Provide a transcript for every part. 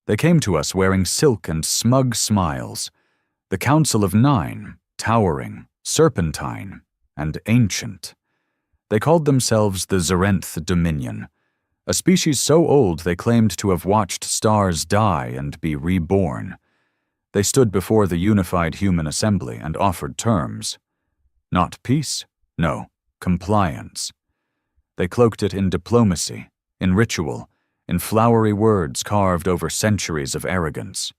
They came to us wearing silk and smug smiles. The Council of Nine, towering, serpentine, and ancient. They called themselves the Zarenth Dominion, a species so old they claimed to have watched stars die and be reborn. They stood before the unified human assembly and offered terms. Not peace, no, compliance. They cloaked it in diplomacy, in ritual, in flowery words carved over centuries of arrogance.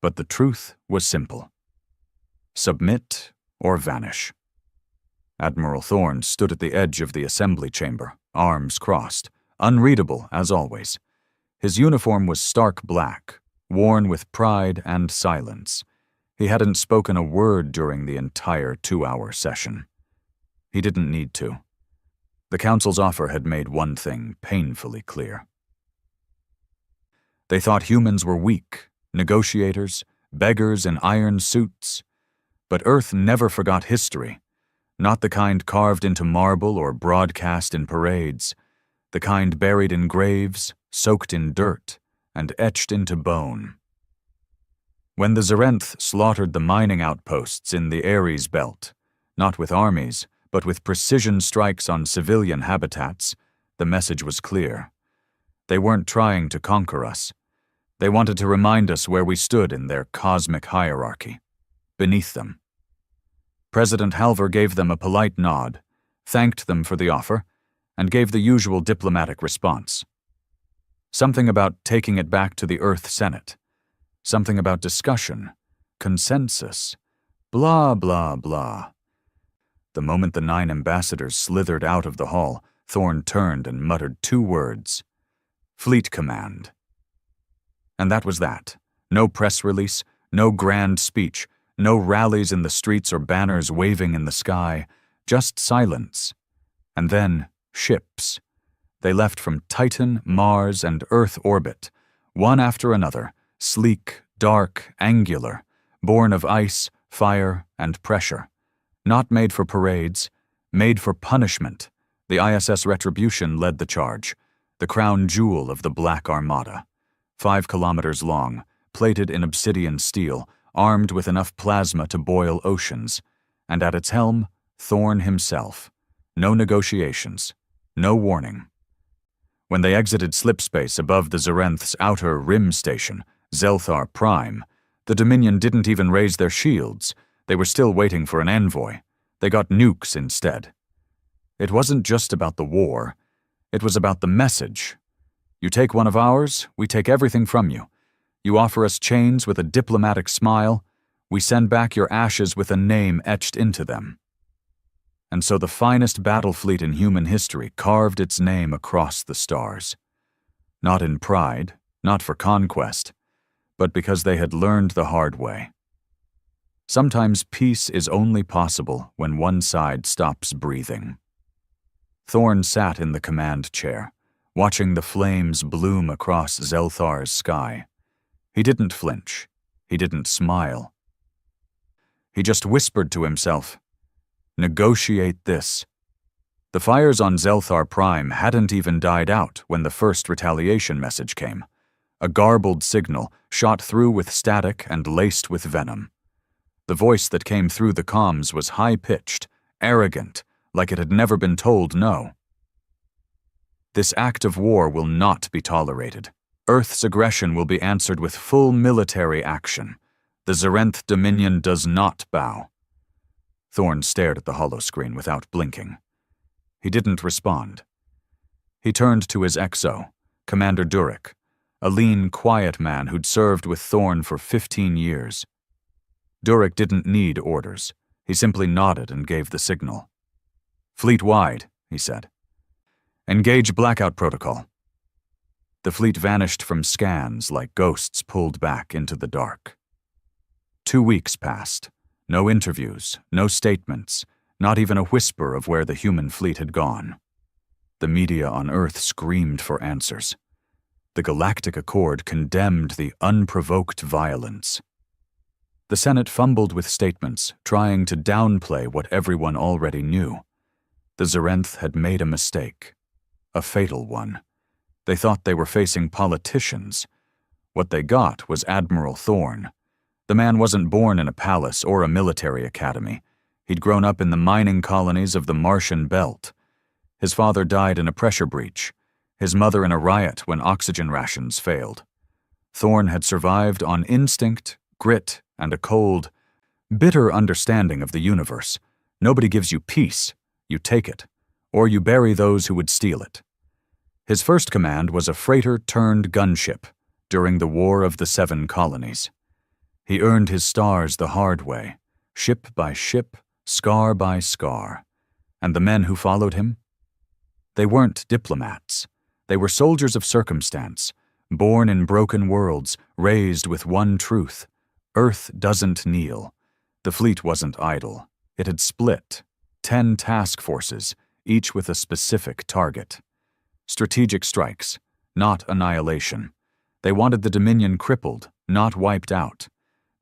But the truth was simple. Submit or vanish. Admiral Thorne stood at the edge of the assembly chamber, arms crossed, unreadable as always. His uniform was stark black, worn with pride and silence. He hadn't spoken a word during the entire 2-hour session. He didn't need to. The Council's offer had made one thing painfully clear. They thought humans were weak, negotiators, beggars in iron suits. But Earth never forgot history, not the kind carved into marble or broadcast in parades, the kind buried in graves, soaked in dirt, and etched into bone. When the Zarenth slaughtered the mining outposts in the Ares Belt, not with armies, but with precision strikes on civilian habitats, the message was clear. They weren't trying to conquer us. They wanted to remind us where we stood in their cosmic hierarchy, beneath them. President Halver gave them a polite nod, thanked them for the offer, and gave the usual diplomatic response. Something about taking it back to the Earth Senate. Something about discussion, consensus, blah, blah, blah. The moment the 9 ambassadors slithered out of the hall, Thorne turned and muttered 2 words. Fleet Command. And that was that. No press release, no grand speech, no rallies in the streets or banners waving in the sky, just silence. And then ships. They left from Titan, Mars, and Earth orbit, one after another, sleek, dark, angular, born of ice, fire, and pressure. Not made for parades, made for punishment. The ISS Retribution led the charge, the crown jewel of the Black Armada. 5 kilometers long, plated in obsidian steel, armed with enough plasma to boil oceans, and at its helm, Thorne himself. No negotiations, no warning. When they exited slipspace above the Zarenth's outer rim station, Zelthar Prime, the Dominion didn't even raise their shields. They were still waiting for an envoy. They got nukes instead. It wasn't just about the war. It was about the message. You take one of ours, we take everything from you. You offer us chains with a diplomatic smile, we send back your ashes with a name etched into them. And so the finest Battlefleet in human history carved its name across the stars. Not in pride, not for conquest, but because they had learned the hard way. Sometimes peace is only possible when one side stops breathing. Thorne sat in the command chair, watching the flames bloom across Zelthar's sky. He didn't flinch. He didn't smile. He just whispered to himself, "Negotiate this." The fires on Zelthar Prime hadn't even died out when the first retaliation message came. A garbled signal, shot through with static and laced with venom. The voice that came through the comms was high-pitched, arrogant, like it had never been told no. This act of war will not be tolerated. Earth's aggression will be answered with full military action. The Zarenth Dominion does not bow. Thorne stared at the holoscreen without blinking. He didn't respond. He turned to his XO, Commander Durek, a lean, quiet man who'd served with Thorne for 15 years. Durek didn't need orders. He simply nodded and gave the signal. "Fleet-wide," he said. "Engage blackout protocol." The fleet vanished from scans like ghosts pulled back into the dark. 2 weeks passed. No interviews, no statements, not even a whisper of where the human fleet had gone. The media on Earth screamed for answers. The Galactic Accord condemned the unprovoked violence. The Senate fumbled with statements, trying to downplay what everyone already knew. The Zarenth had made a mistake. A fatal one. They thought they were facing politicians. What they got was Admiral Thorne. The man wasn't born in a palace or a military academy. He'd grown up in the mining colonies of the Martian Belt. His father died in a pressure breach, his mother in a riot when oxygen rations failed. Thorne had survived on instinct, grit, and a cold, bitter understanding of the universe. Nobody gives you peace, you take it, or you bury those who would steal it. His first command was a freighter-turned gunship during the War of the Seven Colonies. He earned his stars the hard way, ship by ship, scar by scar. And the men who followed him? They weren't diplomats. They were soldiers of circumstance, born in broken worlds, raised with one truth. Earth doesn't kneel. The fleet wasn't idle. It had split. 10 task forces, each with a specific target. Strategic strikes, not annihilation. They wanted the Dominion crippled, not wiped out.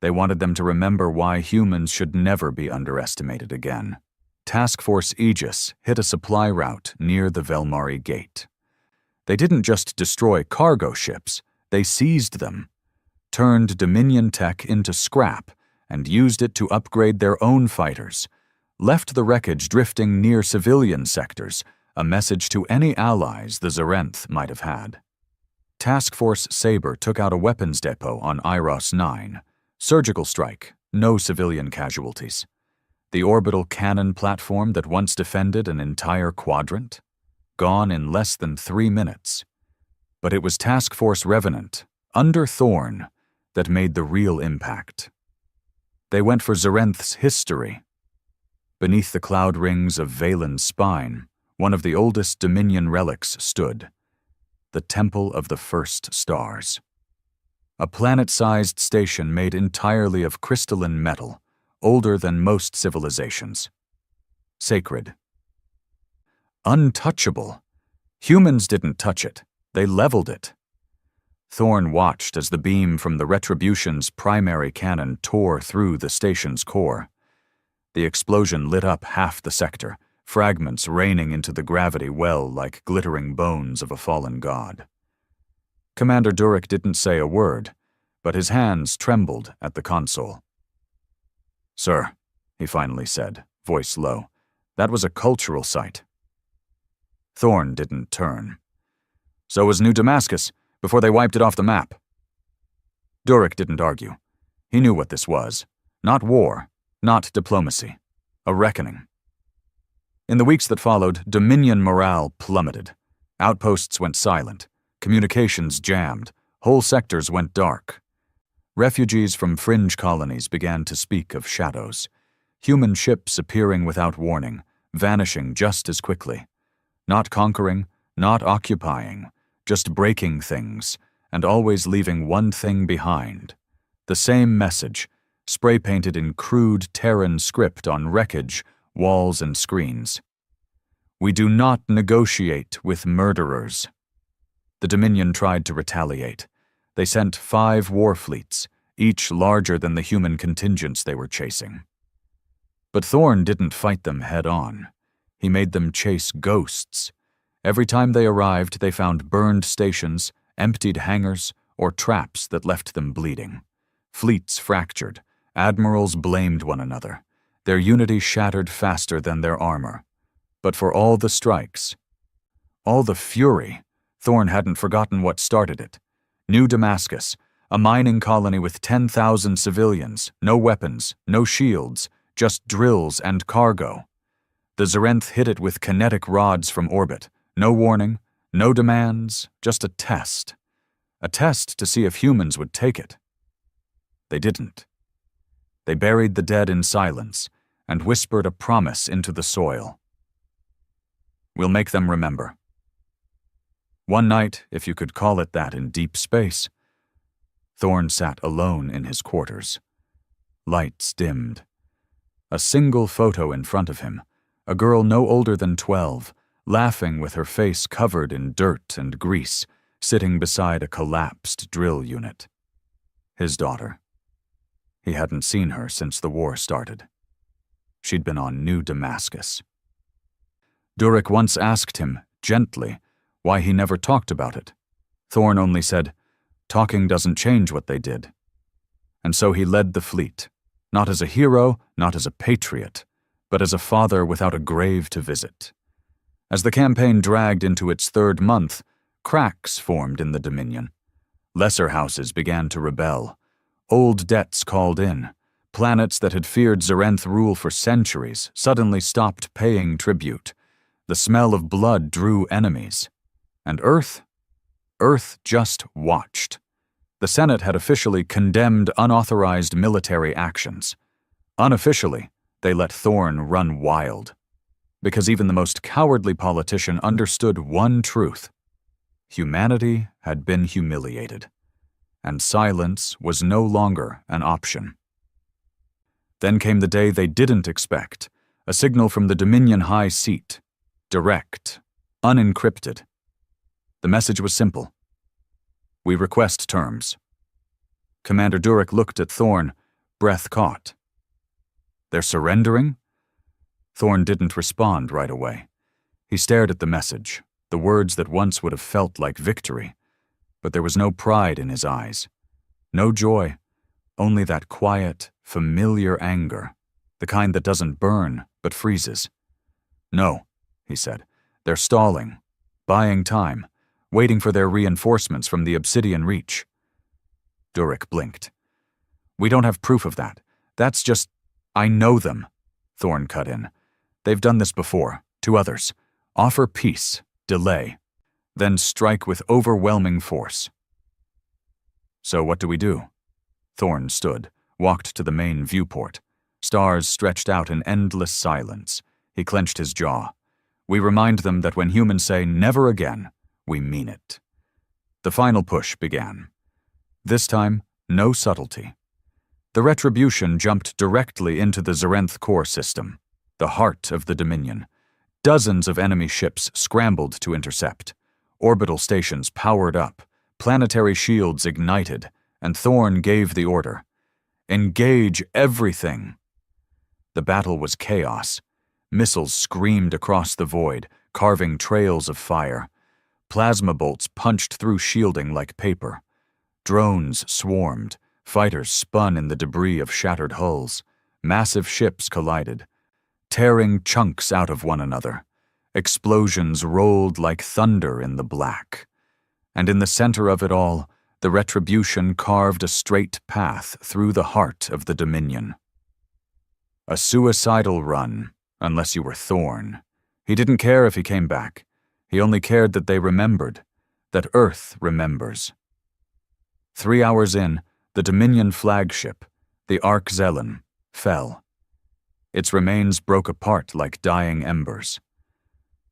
They wanted them to remember why humans should never be underestimated again. Task Force Aegis hit a supply route near the Velmari Gate. They didn't just destroy cargo ships, they seized them, turned Dominion tech into scrap, and used it to upgrade their own fighters, left the wreckage drifting near civilian sectors, a message to any allies the Zarenth might have had. Task Force Sabre took out a weapons depot on Iros 9. Surgical strike, no civilian casualties. The orbital cannon platform that once defended an entire quadrant? Gone in less than 3 minutes. But it was Task Force Revenant, under Thorne, that made the real impact. They went for Zarenth's history. Beneath the cloud rings of Valen's spine, one of the oldest Dominion relics stood, the Temple of the First Stars. A planet-sized station made entirely of crystalline metal, older than most civilizations. Sacred. Untouchable. Humans didn't touch it, they leveled it. Thorne watched as the beam from the Retribution's primary cannon tore through the station's core. The explosion lit up half the sector, fragments raining into the gravity well like glittering bones of a fallen god. Commander Durek didn't say a word, but his hands trembled at the console. "Sir," he finally said, voice low, "that was a cultural site." Thorne didn't turn. "So was New Damascus, before they wiped it off the map." Durek didn't argue. He knew what this was. Not war, not diplomacy. A reckoning. In the weeks that followed, Dominion morale plummeted. Outposts went silent. Communications jammed. Whole sectors went dark. Refugees from fringe colonies began to speak of shadows. Human ships appearing without warning, vanishing just as quickly. Not conquering, not occupying, just breaking things, and always leaving one thing behind. The same message, spray-painted in crude Terran script on wreckage, walls, and screens. "We do not negotiate with murderers." The Dominion tried to retaliate. They sent 5 war fleets, each larger than the human contingents they were chasing. But Thorne didn't fight them head-on. He made them chase ghosts. Every time they arrived, they found burned stations, emptied hangars, or traps that left them bleeding. Fleets fractured. Admirals blamed one another. Their unity shattered faster than their armor. But for all the strikes, all the fury, Thorne hadn't forgotten what started it. New Damascus, a mining colony with 10,000 civilians, no weapons, no shields, just drills and cargo. The Zarenth hit it with kinetic rods from orbit. No warning, no demands, just a test. A test to see if humans would take it. They didn't. They buried the dead in silence and whispered a promise into the soil. "We'll make them remember." One night, if you could call it that in deep space, Thorne sat alone in his quarters. Lights dimmed. A single photo in front of him, a girl no older than 12, laughing with her face covered in dirt and grease, sitting beside a collapsed drill unit. His daughter. He hadn't seen her since the war started. She'd been on New Damascus. Durek once asked him, gently, why he never talked about it. Thorne only said, Talking doesn't change what they did. And so he led the fleet, not as a hero, not as a patriot, but as a father without a grave to visit. As the campaign dragged into its third month, cracks formed in the Dominion. Lesser houses began to rebel. Old debts called in. Planets that had feared Zarenth rule for centuries suddenly stopped paying tribute. The smell of blood drew enemies. And Earth just watched. The Senate had officially condemned unauthorized military actions. Unofficially, they let Thorn run wild. Because even the most cowardly politician understood one truth. Humanity had been humiliated, and silence was no longer an option. Then came the day they didn't expect, a signal from the Dominion High Seat. Direct, unencrypted. The message was simple. We request terms. Commander Durek looked at Thorn, breath caught. They're surrendering? Thorn didn't respond right away. He stared at the message, the words that once would have felt like victory, but there was no pride in his eyes. No joy, only that quiet, familiar anger, the kind that doesn't burn but freezes. No, he said, they're stalling, buying time, waiting for their reinforcements from the Obsidian Reach. Durek blinked. We don't have proof of that. That's just... I know them, Thorn cut in. They've done this before, to others. Offer peace, delay, then strike with overwhelming force. So what do we do? Thorn stood, walked to the main viewport. Stars stretched out in endless silence. He clenched his jaw. We remind them that when humans say never again, we mean it. The final push began. This time, no subtlety. The Retribution jumped directly into the Zarenth core system, the heart of the Dominion. Dozens of enemy ships scrambled to intercept. Orbital stations powered up, planetary shields ignited, and Thorn gave the order. Engage everything! The battle was chaos. Missiles screamed across the void, carving trails of fire. Plasma bolts punched through shielding like paper. Drones swarmed. Fighters spun in the debris of shattered hulls. Massive ships collided, tearing chunks out of one another. Explosions rolled like thunder in the black. And in the center of it all, the Retribution carved a straight path through the heart of the Dominion. A suicidal run, unless you were Thorn. He didn't care if he came back. He only cared that they remembered, that Earth remembers. 3 hours in, the Dominion flagship, the Ark Zelen, fell. Its remains broke apart like dying embers.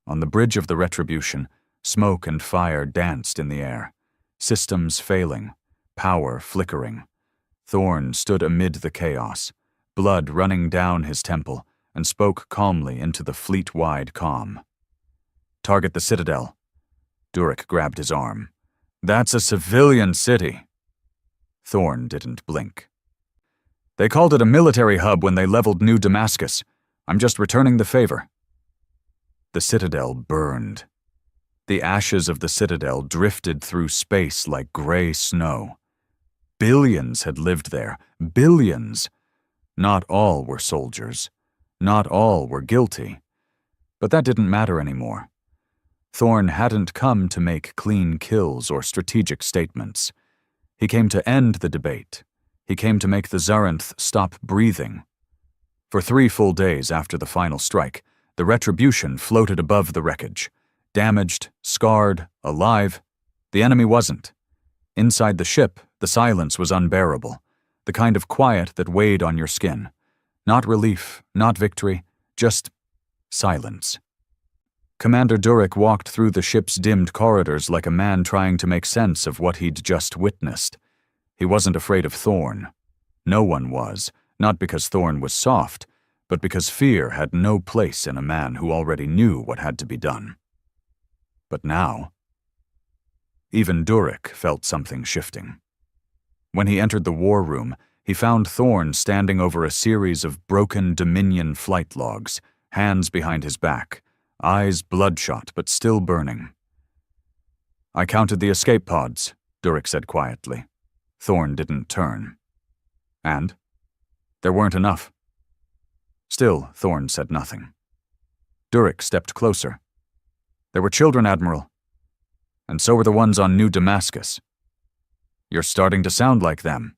On the bridge of the Retribution, smoke and fire danced in the air, systems failing, power flickering. Thorn stood amid the chaos, blood running down his temple, and spoke calmly into the fleet-wide comm. Target the Citadel. Durek grabbed his arm. That's a civilian city. Thorn didn't blink. They called it a military hub when they leveled New Damascus. I'm just returning the favor. The Citadel burned. The ashes of the Citadel drifted through space like gray snow. Billions had lived there. Billions. Not all were soldiers. Not all were guilty. But that didn't matter anymore. Thorn hadn't come to make clean kills or strategic statements. He came to end the debate. He came to make the Zarenth stop breathing. For 3 full days after the final strike, the Retribution floated above the wreckage. Damaged, scarred, alive. The enemy wasn't. Inside the ship, the silence was unbearable. The kind of quiet that weighed on your skin. Not relief, not victory, just silence. Commander Durek walked through the ship's dimmed corridors like a man trying to make sense of what he'd just witnessed. He wasn't afraid of Thorn. No one was, not because Thorn was soft, but because fear had no place in a man who already knew what had to be done. But now, even Durek felt something shifting. When he entered the war room, he found Thorn standing over a series of broken Dominion flight logs, hands behind his back, eyes bloodshot but still burning. I counted the escape pods, Durek said quietly. Thorn didn't turn. And? There weren't enough. Still, Thorn said nothing. Durek stepped closer. There were children, Admiral. And so were the ones on New Damascus. You're starting to sound like them.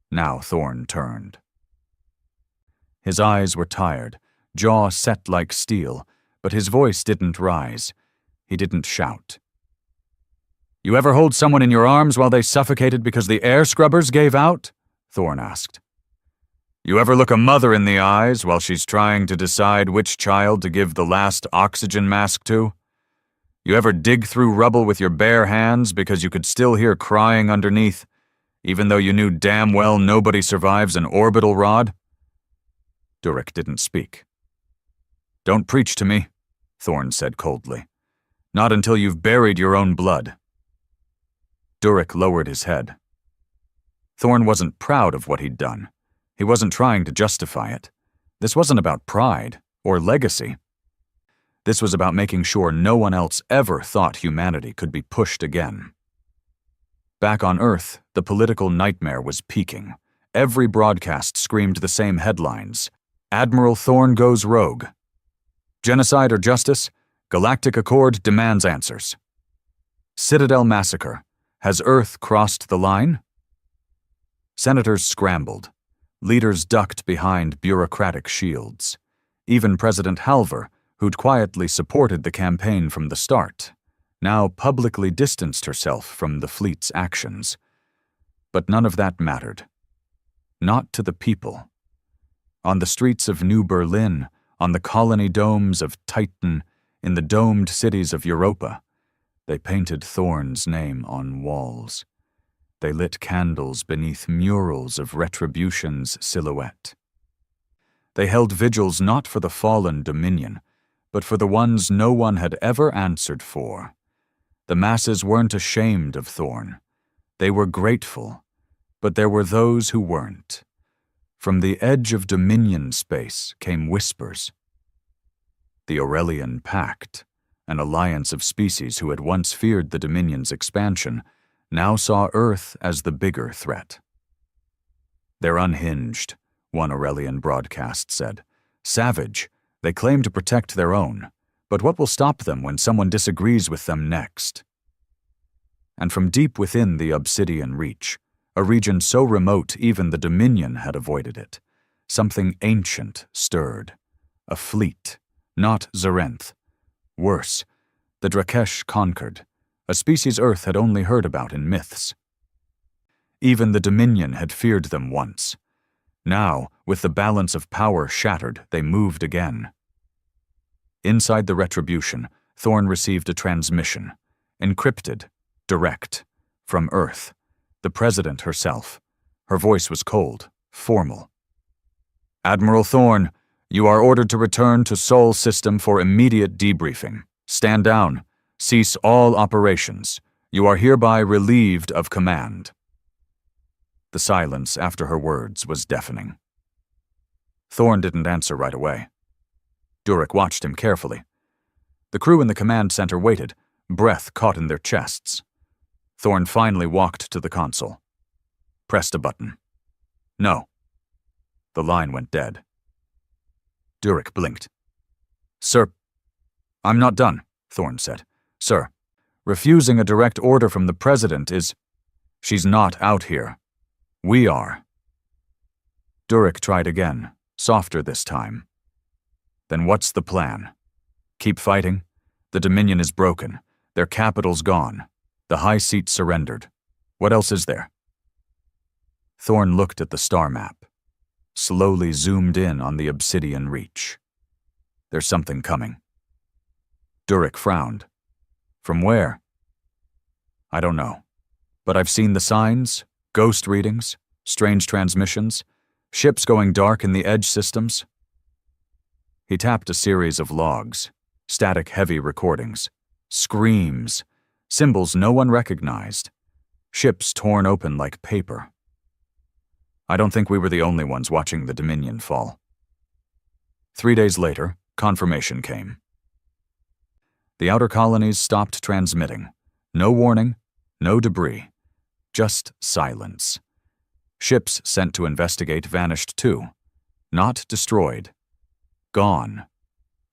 Now Thorn turned. His eyes were tired, jaw set like steel, but his voice didn't rise. He didn't shout. You ever hold someone in your arms while they suffocated because the air scrubbers gave out? Thorn asked. You ever look a mother in the eyes while she's trying to decide which child to give the last oxygen mask to? You ever dig through rubble with your bare hands because you could still hear crying underneath, even though you knew damn well nobody survives an orbital rod? Durek didn't speak. Don't preach to me, Thorn said coldly. Not until you've buried your own blood. Durek lowered his head. Thorn wasn't proud of what he'd done. He wasn't trying to justify it. This wasn't about pride or legacy. This was about making sure no one else ever thought humanity could be pushed again. Back on Earth, the political nightmare was peaking. Every broadcast screamed the same headlines. Admiral Thorn goes rogue. Genocide or justice? Galactic Accord demands answers. Citadel massacre. Has Earth crossed the line? Senators scrambled. Leaders ducked behind bureaucratic shields. Even President Halver, who'd quietly supported the campaign from the start, now publicly distanced herself from the fleet's actions. But none of that mattered. Not to the people. On the streets of New Berlin, on the colony domes of Titan, in the domed cities of Europa, they painted Thorn's name on walls. They lit candles beneath murals of Retribution's silhouette. They held vigils not for the fallen Dominion, but for the ones no one had ever answered for. The masses weren't ashamed of Thorn. They were grateful, but there were those who weren't. From the edge of Dominion space came whispers. The Aurelian Pact, an alliance of species who had once feared the Dominion's expansion, now saw Earth as the bigger threat. They're unhinged, one Aurelian broadcast said. Savage, they claim to protect their own, but what will stop them when someone disagrees with them next? And from deep within the Obsidian Reach, a region so remote even the Dominion had avoided it, something ancient stirred. A fleet, not Zarenth. Worse, the Drakesh conquered, a species Earth had only heard about in myths. Even the Dominion had feared them once. Now, with the balance of power shattered, they moved again. Inside the Retribution, Thorn received a transmission, encrypted, direct, from Earth, the President herself. Her voice was cold, formal. Admiral Thorn, you are ordered to return to Sol System for immediate debriefing. Stand down. Cease all operations. You are hereby relieved of command. The silence after her words was deafening. Thorn didn't answer right away. Durek watched him carefully. The crew in the command center waited, breath caught in their chests. Thorn finally walked to the console. Pressed a button. No. The line went dead. Durek blinked. Sir, I'm not done, Thorn said. Sir, refusing a direct order from the President is... She's not out here. We are. Durek tried again, softer this time. Then what's the plan? Keep fighting? The Dominion is broken. Their capital's gone. The High Seat surrendered. What else is there? Thorn looked at the star map, slowly zoomed in on the Obsidian Reach. There's something coming. Durek frowned. From where? I don't know. But I've seen the signs, ghost readings, strange transmissions, ships going dark in the edge systems. He tapped a series of logs, static-heavy recordings, screams, symbols no one recognized, ships torn open like paper. I don't think we were the only ones watching the Dominion fall. 3 days later, confirmation came. The outer colonies stopped transmitting. No warning, No debris. Just silence. Ships sent to investigate vanished too. Not destroyed. Gone.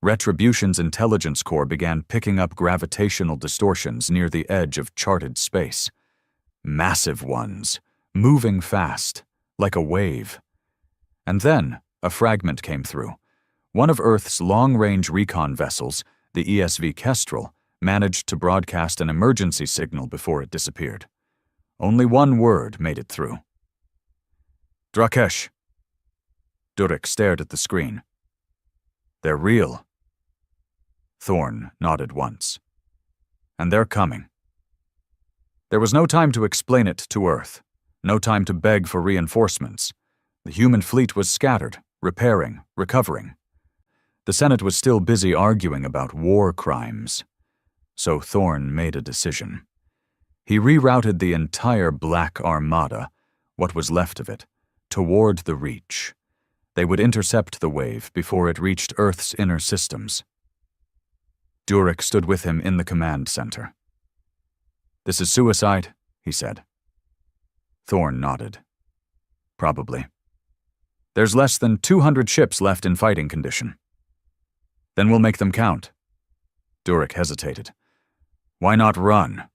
Retribution's intelligence core began picking up gravitational distortions near the edge of charted space. Massive ones, moving fast, like a wave. And then a fragment came through. One of Earth's long-range recon vessels, the ESV Kestrel, managed to broadcast an emergency signal before it disappeared. Only one word made it through. Drakesh. Durek stared at the screen. They're real. Thorn nodded once. And they're coming. There was no time to explain it to Earth, no time to beg for reinforcements. The human fleet was scattered, repairing, recovering. The Senate was still busy arguing about war crimes. So Thorn made a decision. He rerouted the entire Black Armada, what was left of it, toward the Reach. They would intercept the wave before it reached Earth's inner systems. Durek stood with him in the command center. This is suicide, he said. Thorn nodded. Probably. There's less than 200 ships left in fighting condition. Then we'll make them count. Durek hesitated. Why not run?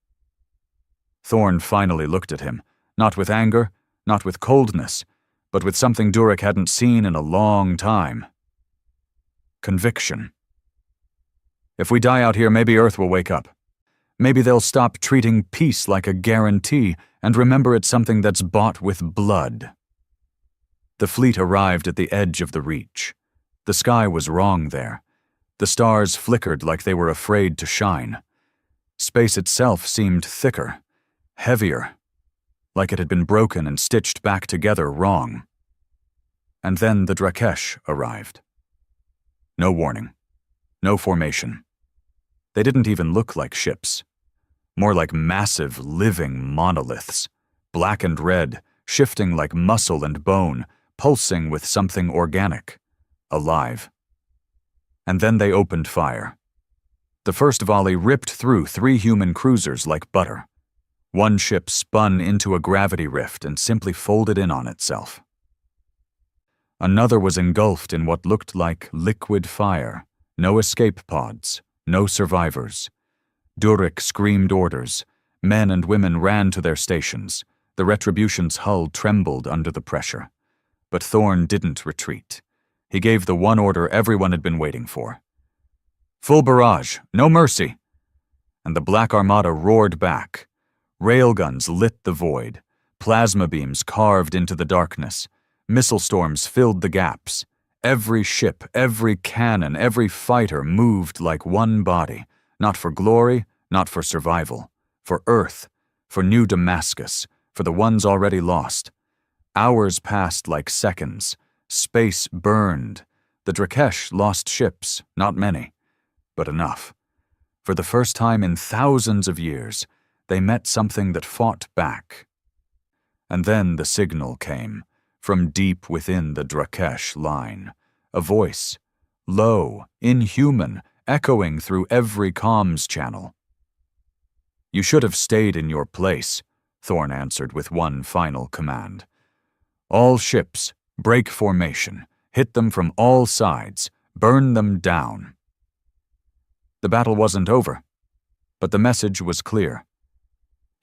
Thorn finally looked at him, not with anger, not with coldness, but with something Durek hadn't seen in a long time. Conviction. If we die out here, maybe Earth will wake up. Maybe they'll stop treating peace like a guarantee and remember it's something that's bought with blood. The fleet arrived at the edge of the Reach. The sky was wrong there. The stars flickered like they were afraid to shine. Space itself seemed thicker, heavier, like it had been broken and stitched back together wrong. And then the Drakesh arrived. No warning. No formation. They didn't even look like ships. More like massive, living monoliths, black and red, shifting like muscle and bone, pulsing with something organic, alive. And then they opened fire. The first volley ripped through 3 human cruisers like butter. One ship spun into a gravity rift and simply folded in on itself. Another was engulfed in what looked like liquid fire. No escape pods, no survivors. Durek screamed orders. Men and women ran to their stations. The Retribution's hull trembled under the pressure. But Thorn didn't retreat. He gave the one order everyone had been waiting for. Full barrage, no mercy. And the Black Armada roared back. Railguns lit the void. Plasma beams carved into the darkness. Missile storms filled the gaps. Every ship, every cannon, every fighter moved like one body, not for glory, not for survival, for Earth, for New Damascus, for the ones already lost. Hours passed like seconds. Space burned. The Drakesh lost ships, not many, but enough. For the first time in thousands of years, they met something that fought back. And then the signal came. From deep within the Drakesh line, a voice, low, inhuman, echoing through every comms channel. You should have stayed in your place, Thorn answered with one final command. All ships, break formation, hit them from all sides, burn them down. The battle wasn't over, but the message was clear.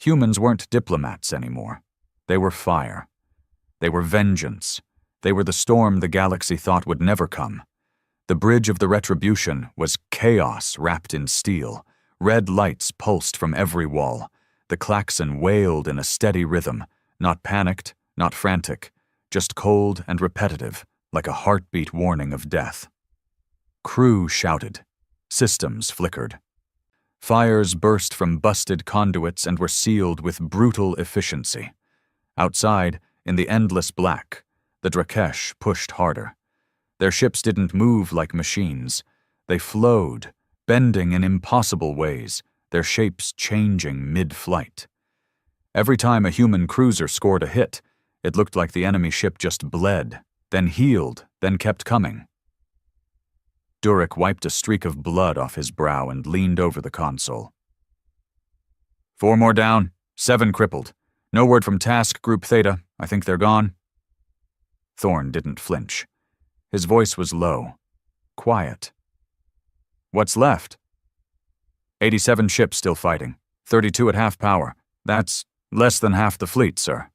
Humans weren't diplomats anymore. They were fire. They were vengeance. They were the storm the galaxy thought would never come. The bridge of the Retribution was chaos wrapped in steel. Red lights pulsed from every wall. The klaxon wailed in a steady rhythm, not panicked, not frantic, just cold and repetitive, like a heartbeat warning of death. Crew shouted. Systems flickered. Fires burst from busted conduits and were sealed with brutal efficiency. Outside, in the endless black, the Drakesh pushed harder. Their ships didn't move like machines. They flowed, bending in impossible ways, their shapes changing mid-flight. Every time a human cruiser scored a hit, it looked like the enemy ship just bled, then healed, then kept coming. Durek wiped a streak of blood off his brow and leaned over the console. 4 more down, 7 crippled. No word from Task Group Theta. I think they're gone. Thorne didn't flinch. His voice was low, quiet. What's left? 87 ships still fighting. 32 at half power. That's less than half the fleet, sir.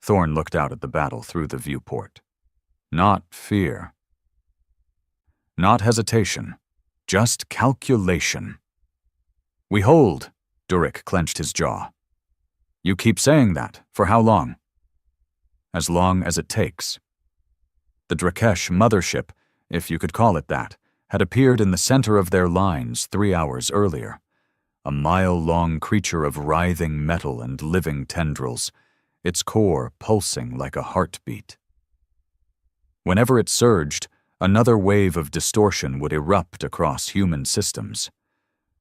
Thorne looked out at the battle through the viewport. Not fear. Not hesitation. Just calculation. We hold. Durek clenched his jaw. You keep saying that. For how long? As long as it takes. The Drakesh mothership, if you could call it that, had appeared in the center of their lines 3 hours earlier. A mile-long creature of writhing metal and living tendrils, its core pulsing like a heartbeat. Whenever it surged, another wave of distortion would erupt across human systems.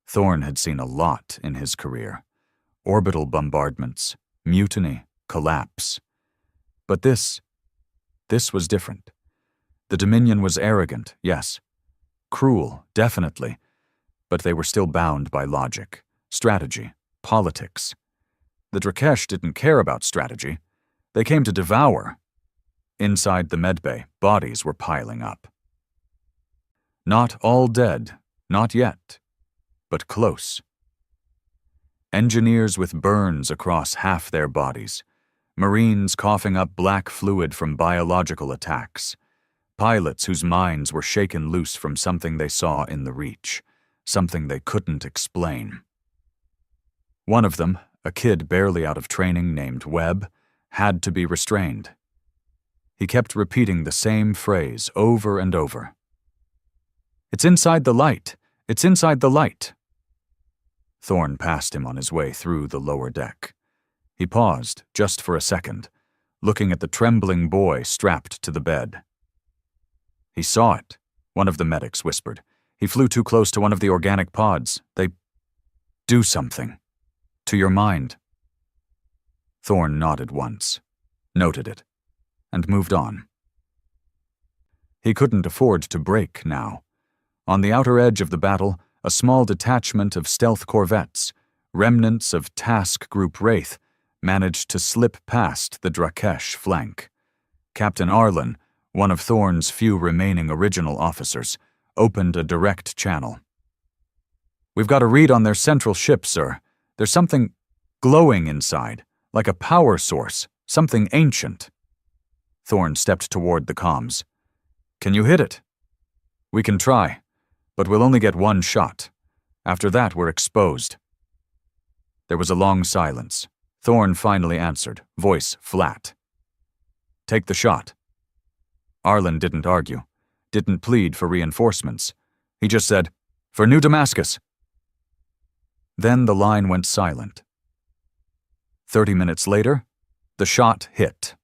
Thorne had seen a lot in his career. Orbital bombardments, mutiny, collapse. But this was different. The Dominion was arrogant, yes. Cruel, definitely. But they were still bound by logic, strategy, politics. The Drakesh didn't care about strategy. They came to devour. Inside the medbay, bodies were piling up. Not all dead, not yet, but close. Engineers with burns across half their bodies, Marines coughing up black fluid from biological attacks, pilots whose minds were shaken loose from something they saw in the Reach, something they couldn't explain. One of them, a kid barely out of training named Webb, had to be restrained. He kept repeating the same phrase over and over. It's inside the light. It's inside the light. Thorne passed him on his way through the lower deck. He paused, just for a second, looking at the trembling boy strapped to the bed. He saw it, one of the medics whispered. He flew too close to one of the organic pods. They do something. To your mind. Thorne nodded once, noted it, and moved on. He couldn't afford to break now. On the outer edge of the battle, a small detachment of stealth corvettes, remnants of Task Group Wraith, managed to slip past the Drakesh flank. Captain Arlen, one of Thorne's few remaining original officers, opened a direct channel. We've got a read on their central ship, sir. There's something glowing inside, like a power source, something ancient. Thorne stepped toward the comms. Can you hit it? We can try, but we'll only get one shot. After that, we're exposed. There was a long silence. Thorne finally answered, voice flat. Take the shot. Arlen didn't argue, didn't plead for reinforcements. He just said, for New Damascus. Then the line went silent. 30 minutes later, the shot hit.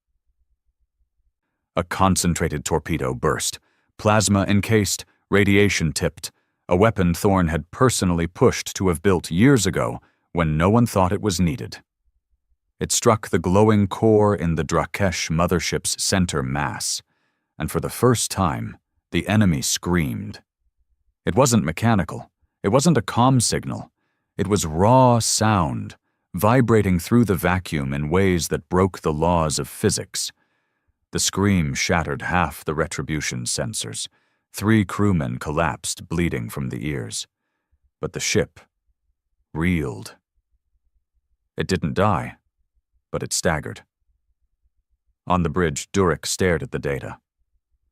A concentrated torpedo burst, plasma encased, radiation tipped, a weapon Thorne had personally pushed to have built years ago when no one thought it was needed. It struck the glowing core in the Drakesh mothership's center mass, and for the first time, the enemy screamed. It wasn't mechanical. It wasn't a comm signal. It was raw sound, vibrating through the vacuum in ways that broke the laws of physics. The scream shattered half the retribution sensors. 3 crewmen collapsed, bleeding from the ears. But the ship reeled. It didn't die, but it staggered. On the bridge, Durek stared at the data.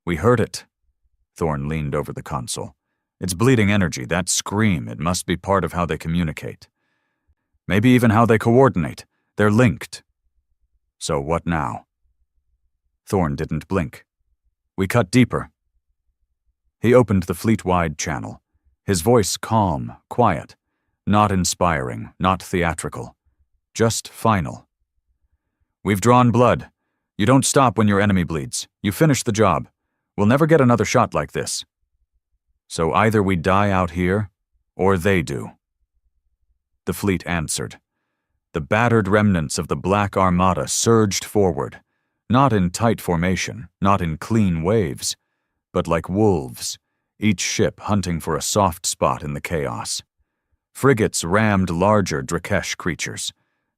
We heard it. Thorne leaned over the console. It's bleeding energy, that scream. It must be part of how they communicate. Maybe even how they coordinate. They're linked. So what now? Thorne didn't blink. We cut deeper. He opened the fleet-wide channel, his voice calm, quiet, not inspiring, not theatrical, just final. We've drawn blood. You don't stop when your enemy bleeds. You finish the job. We'll never get another shot like this. So either we die out here, or they do. The fleet answered. The battered remnants of the Black Armada surged forward, not in tight formation, not in clean waves, but like wolves, each ship hunting for a soft spot in the chaos. Frigates rammed larger Drakesh creatures.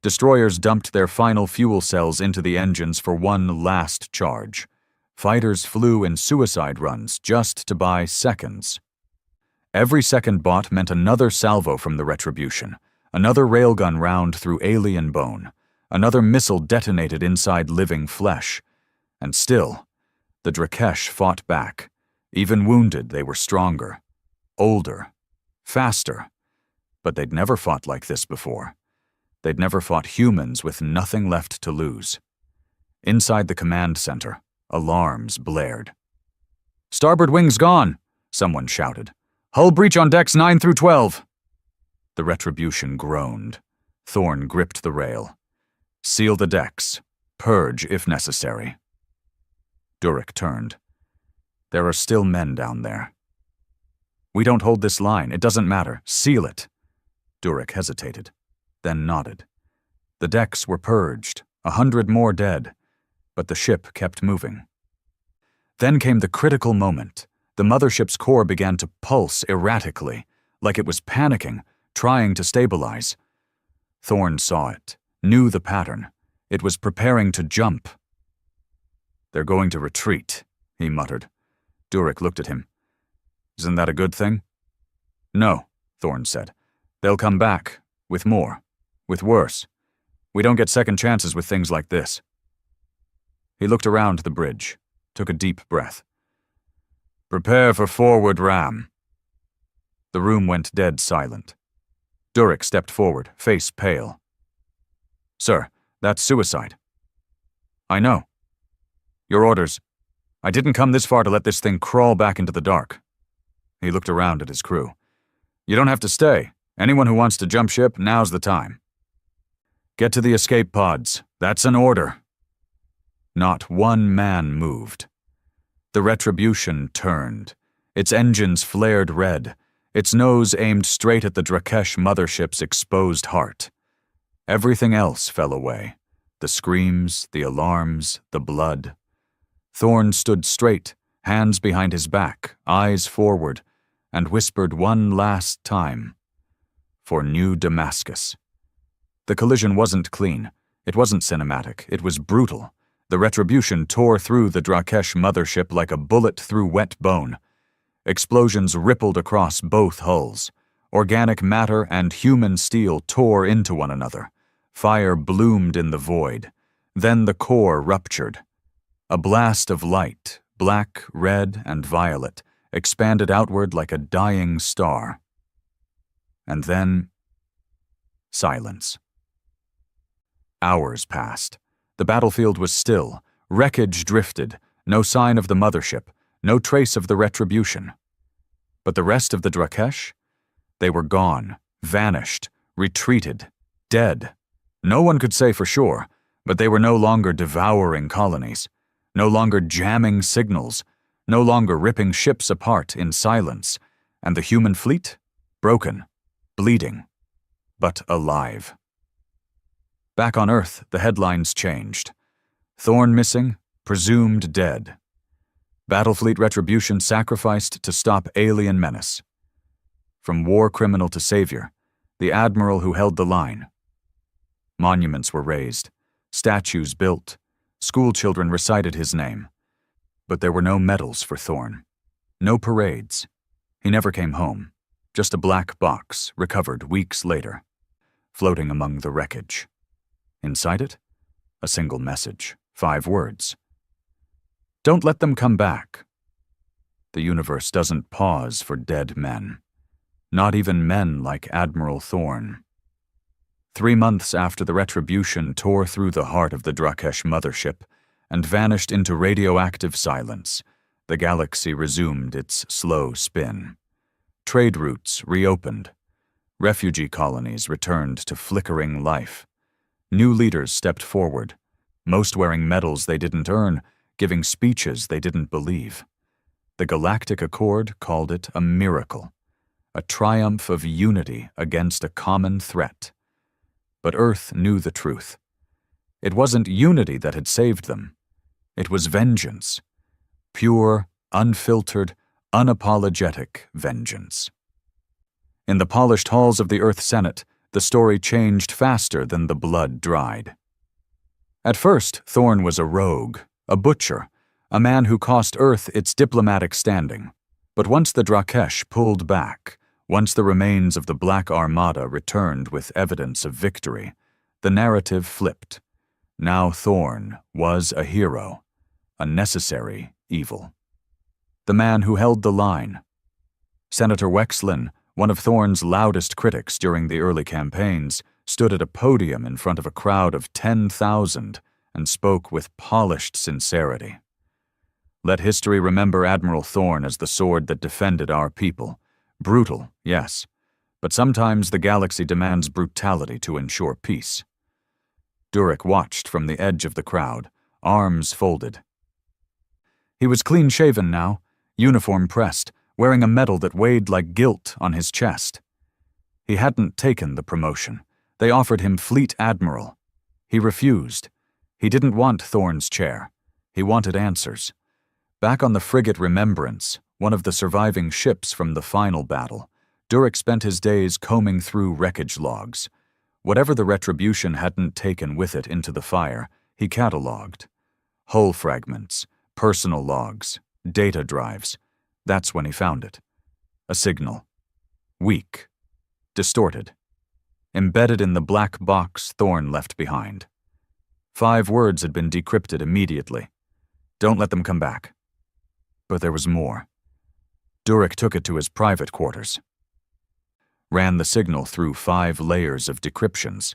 Destroyers dumped their final fuel cells into the engines for one last charge. Fighters flew in suicide runs just to buy seconds. Every second bought meant another salvo from the Retribution, another railgun round through alien bone, another missile detonated inside living flesh. And still, the Drakesh fought back. Even wounded, they were stronger, older, faster. But they'd never fought like this before. They'd never fought humans with nothing left to lose. Inside the command center, alarms blared. "Starboard wing's gone," someone shouted. "Hull breach on decks 9 through 12. The Retribution groaned. Thorn gripped the rail. "Seal the decks. Purge if necessary." Durek turned. "There are still men down there." "We don't hold this line. It doesn't matter. Seal it." Durek hesitated, then nodded. The decks were purged, 100 more dead, but the ship kept moving. Then came the critical moment. The mothership's core began to pulse erratically, like it was panicking, trying to stabilize. Thorn saw it, knew the pattern. It was preparing to jump. "They're going to retreat," he muttered. Durek looked at him. "Isn't that a good thing?" "No," Thorn said. "They'll come back, with more, with worse. We don't get second chances with things like this." He looked around the bridge, took a deep breath. "Prepare for forward ram." The room went dead silent. Durek stepped forward, face pale. "Sir, that's suicide." "I know." "Your orders." "I didn't come this far to let this thing crawl back into the dark." He looked around at his crew. "You don't have to stay. Anyone who wants to jump ship, now's the time." "Get to the escape pods. That's an order." Not one man moved. The Retribution turned. Its engines flared red, its nose aimed straight at the Drakesh mothership's exposed heart. Everything else fell away. The screams, the alarms, the blood. Thorn stood straight, hands behind his back, eyes forward, and whispered one last time, "For New Damascus." The collision wasn't clean. It wasn't cinematic. It was brutal. The Retribution tore through the Drakesh mothership like a bullet through wet bone. Explosions rippled across both hulls. Organic matter and human steel tore into one another. Fire bloomed in the void. Then the core ruptured. A blast of light, black, red, and violet, expanded outward like a dying star. And then, silence. Hours passed. The battlefield was still. Wreckage drifted. No sign of the mothership. No trace of the Retribution. But the rest of the Drakesh? They were gone, vanished, retreated, dead. No one could say for sure, but they were no longer devouring colonies, no longer jamming signals, no longer ripping ships apart in silence, and the human fleet? Broken, bleeding, but alive. Back on Earth, the headlines changed. Thorn missing, presumed dead. Battlefleet Retribution sacrificed to stop alien menace. From war criminal to savior, the admiral who held the line. Monuments were raised, statues built, schoolchildren recited his name. But there were no medals for Thorn. No parades. He never came home. Just a black box, recovered weeks later, floating among the wreckage. Inside it, a single message, 5 words. Don't let them come back. The universe doesn't pause for dead men. Not even men like Admiral Thorn. 3 months after the Retribution tore through the heart of the Drakesh mothership and vanished into radioactive silence, the galaxy resumed its slow spin. Trade routes reopened. Refugee colonies returned to flickering life. New leaders stepped forward, most wearing medals they didn't earn, giving speeches they didn't believe. The Galactic Accord called it a miracle, a triumph of unity against a common threat. But Earth knew the truth. It wasn't unity that had saved them. It was vengeance. Pure, unfiltered, unapologetic vengeance. In the polished halls of the Earth Senate, the the story changed faster than the blood dried. At first, Thorn was a rogue, a butcher, a man who cost Earth its diplomatic standing. But once the Drakesh pulled back, once the remains of the Black Armada returned with evidence of victory, the narrative flipped. Now Thorn was a hero, a necessary evil. The man who held the line. Senator Wexlin, one of Thorn's loudest critics during the early campaigns, stood at a podium in front of a crowd of 10,000 and spoke with polished sincerity. Let history remember Admiral Thorn as the sword that defended our people. Brutal, yes, but sometimes the galaxy demands brutality to ensure peace. Durek watched from the edge of the crowd, arms folded. He was clean-shaven now, uniform pressed, wearing a medal that weighed like guilt on his chest. He hadn't taken the promotion. They offered him Fleet Admiral. He refused. He didn't want Thorn's chair. He wanted answers. Back on the frigate Remembrance, one of the surviving ships from the final battle, Durek spent his days combing through wreckage logs. Whatever the Retribution hadn't taken with it into the fire, he catalogued. Hull fragments, personal logs, data drives. That's when he found it. A signal. Weak. Distorted. Embedded in the black box Thorn left behind. 5 words had been decrypted immediately. Don't let them come back. But there was more. Durek took it to his private quarters. Ran the signal through 5 layers of decryptions,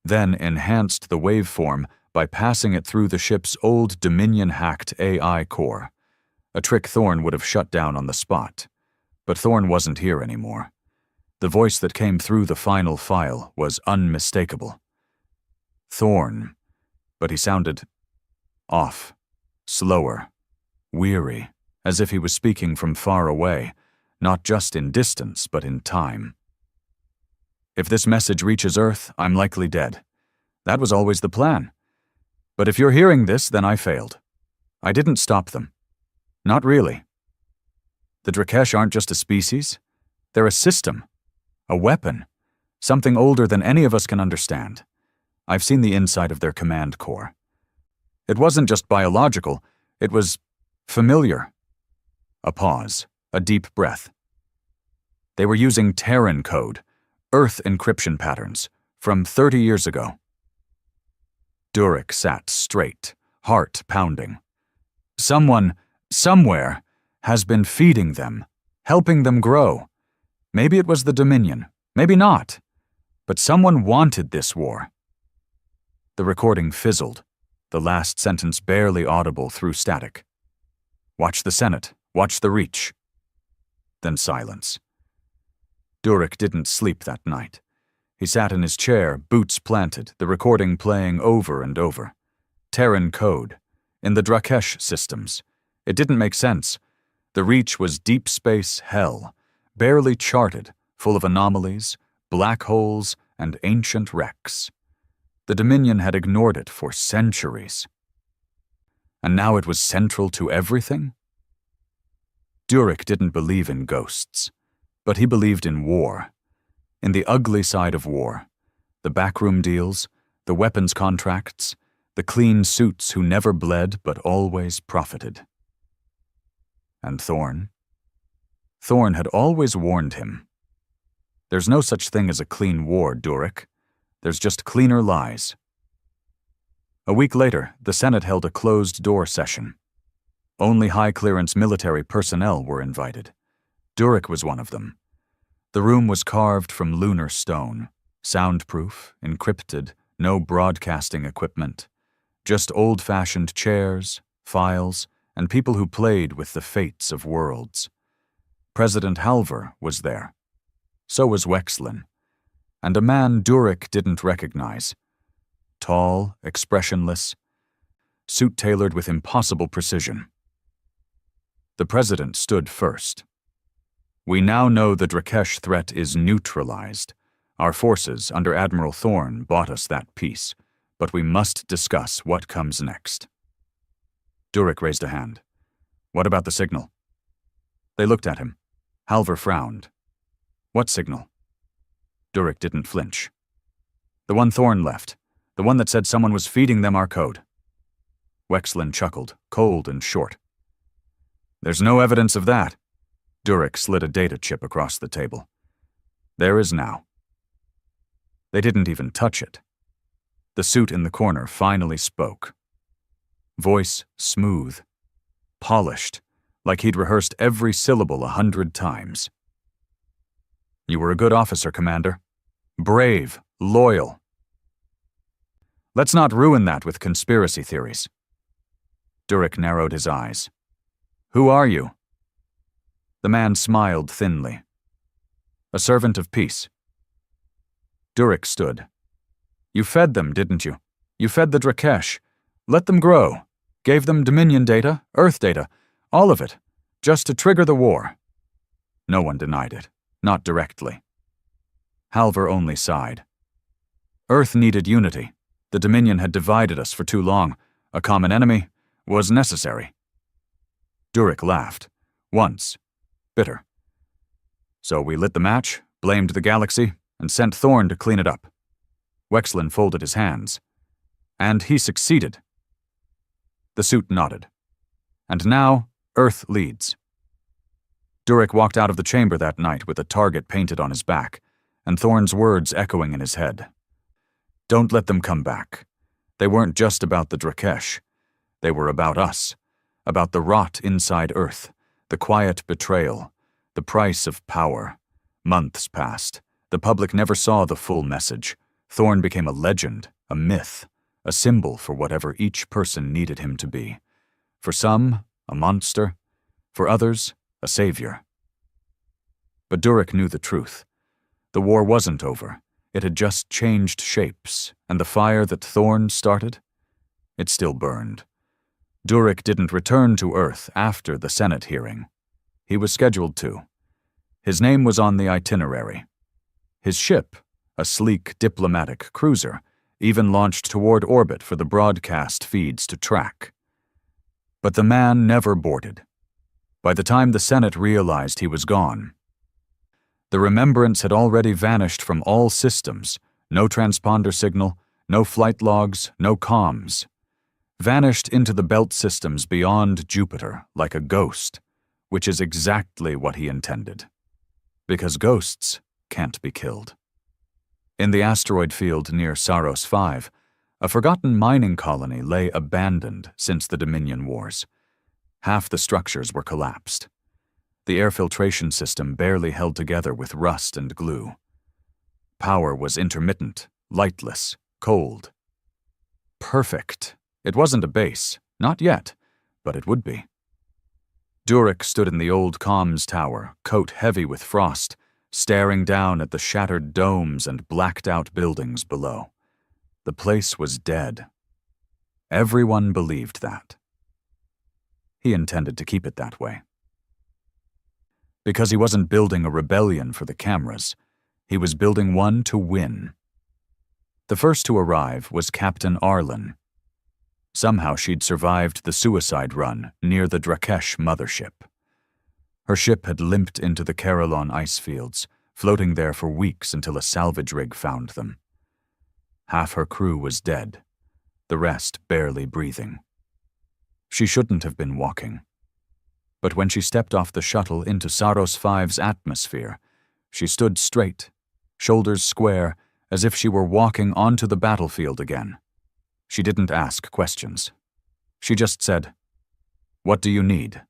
then enhanced the waveform by passing it through the ship's old Dominion-hacked AI core. A trick Thorn would have shut down on the spot. But Thorn wasn't here anymore. The voice that came through the final file was unmistakable. Thorn. But he sounded off, slower, weary, as if he was speaking from far away, not just in distance, but in time. If this message reaches Earth, I'm likely dead. That was always the plan. But if you're hearing this, then I failed. I didn't stop them. Not really. The Drakesh aren't just a species. They're a system. A weapon. Something older than any of us can understand. I've seen the inside of their command core. It wasn't just biological, it was familiar. A pause, a deep breath. They were using Terran code, Earth encryption patterns, from 30 years ago. Durek sat straight, heart pounding. Someone, somewhere, has been feeding them, helping them grow. Maybe it was the Dominion, maybe not. But someone wanted this war. The recording fizzled, the last sentence barely audible through static. Watch the Senate, watch the Reach. Then silence. Durek didn't sleep that night. He sat in his chair, boots planted, the recording playing over and over. Terran code, in the Drakesh systems. It didn't make sense. The Reach was deep space hell, barely charted, full of anomalies, black holes, and ancient wrecks. The Dominion had ignored it for centuries. And now it was central to everything? Durek didn't believe in ghosts, but he believed in war. In the ugly side of war. The backroom deals, the weapons contracts, the clean suits who never bled but always profited. And Thorn? Thorn had always warned him. There's no such thing as a clean war, Durek. There's just cleaner lies. A week later, the Senate held a closed-door session. Only high-clearance military personnel were invited. Durek was one of them. The room was carved from lunar stone, soundproof, encrypted, no broadcasting equipment, just old-fashioned chairs, files, and people who played with the fates of worlds. President Halver was there. So was Wexlin, and a man Durek didn't recognize. Tall, expressionless, suit tailored with impossible precision. The president stood first. We now know the Drakesh threat is neutralized. Our forces under Admiral Thorn bought us that peace, but we must discuss what comes next. Durek raised a hand. What about the signal? They looked at him. Halver frowned. What signal? Durek didn't flinch. The one Thorn left. The one that said someone was feeding them our code. Wexlin chuckled, cold and short. There's no evidence of that. Durek slid a data chip across the table. There is now. They didn't even touch it. The suit in the corner finally spoke. Voice smooth, polished, like he'd rehearsed every syllable 100 times. You were a good officer, Commander. Brave, loyal. Let's not ruin that with conspiracy theories. Durek narrowed his eyes. Who are you? The man smiled thinly. A servant of peace. Durek stood. You fed them, didn't you? You fed the Drakesh. Let them grow. Gave them Dominion data, Earth data, all of it, just to trigger the war. No one denied it, not directly. Halver only sighed. Earth needed unity. The Dominion had divided us for too long. A common enemy was necessary. Durek laughed. Once. Bitter. So we lit the match, blamed the galaxy, and sent Thorn to clean it up. Wexlin folded his hands. And he succeeded. The suit nodded. And now, Earth leads. Durek walked out of the chamber that night with a target painted on his back, and Thorn's words echoing in his head. Don't let them come back. They weren't just about the Drakesh. They were about us, about the rot inside Earth, the quiet betrayal, the price of power. Months passed. The public never saw the full message. Thorn became a legend, a myth, a symbol for whatever each person needed him to be. For some, a monster. For others, a savior. But Durek knew the truth. The war wasn't over. It had just changed shapes, and the fire that Thorn started, it still burned. Durek didn't return to Earth after the Senate hearing. He was scheduled to. His name was on the itinerary. His ship, a sleek diplomatic cruiser, even launched toward orbit for the broadcast feeds to track. But the man never boarded. By the time the Senate realized he was gone, the remembrance had already vanished from all systems. No transponder signal, no flight logs, no comms. Vanished into the belt systems beyond Jupiter like a ghost, which is exactly what he intended. Because ghosts can't be killed. In the asteroid field near Saros 5, a forgotten mining colony lay abandoned since the Dominion Wars. Half the structures were collapsed. The air filtration system barely held together with rust and glue. Power was intermittent, lightless, cold. Perfect. It wasn't a base, not yet, but it would be. Durek stood in the old comms tower, coat heavy with frost, staring down at the shattered domes and blacked-out buildings below. The place was dead. Everyone believed that. He intended to keep it that way. Because he wasn't building a rebellion for the cameras, he was building one to win. The first to arrive was Captain Arlen. Somehow she'd survived the suicide run near the Drakesh mothership. Her ship had limped into the Carillon ice fields, floating there for weeks until a salvage rig found them. Half her crew was dead, the rest barely breathing. She shouldn't have been walking. But when she stepped off the shuttle into Saros 5's atmosphere, she stood straight, shoulders square, as if she were walking onto the battlefield again. She didn't ask questions. She just said, "What do you need?"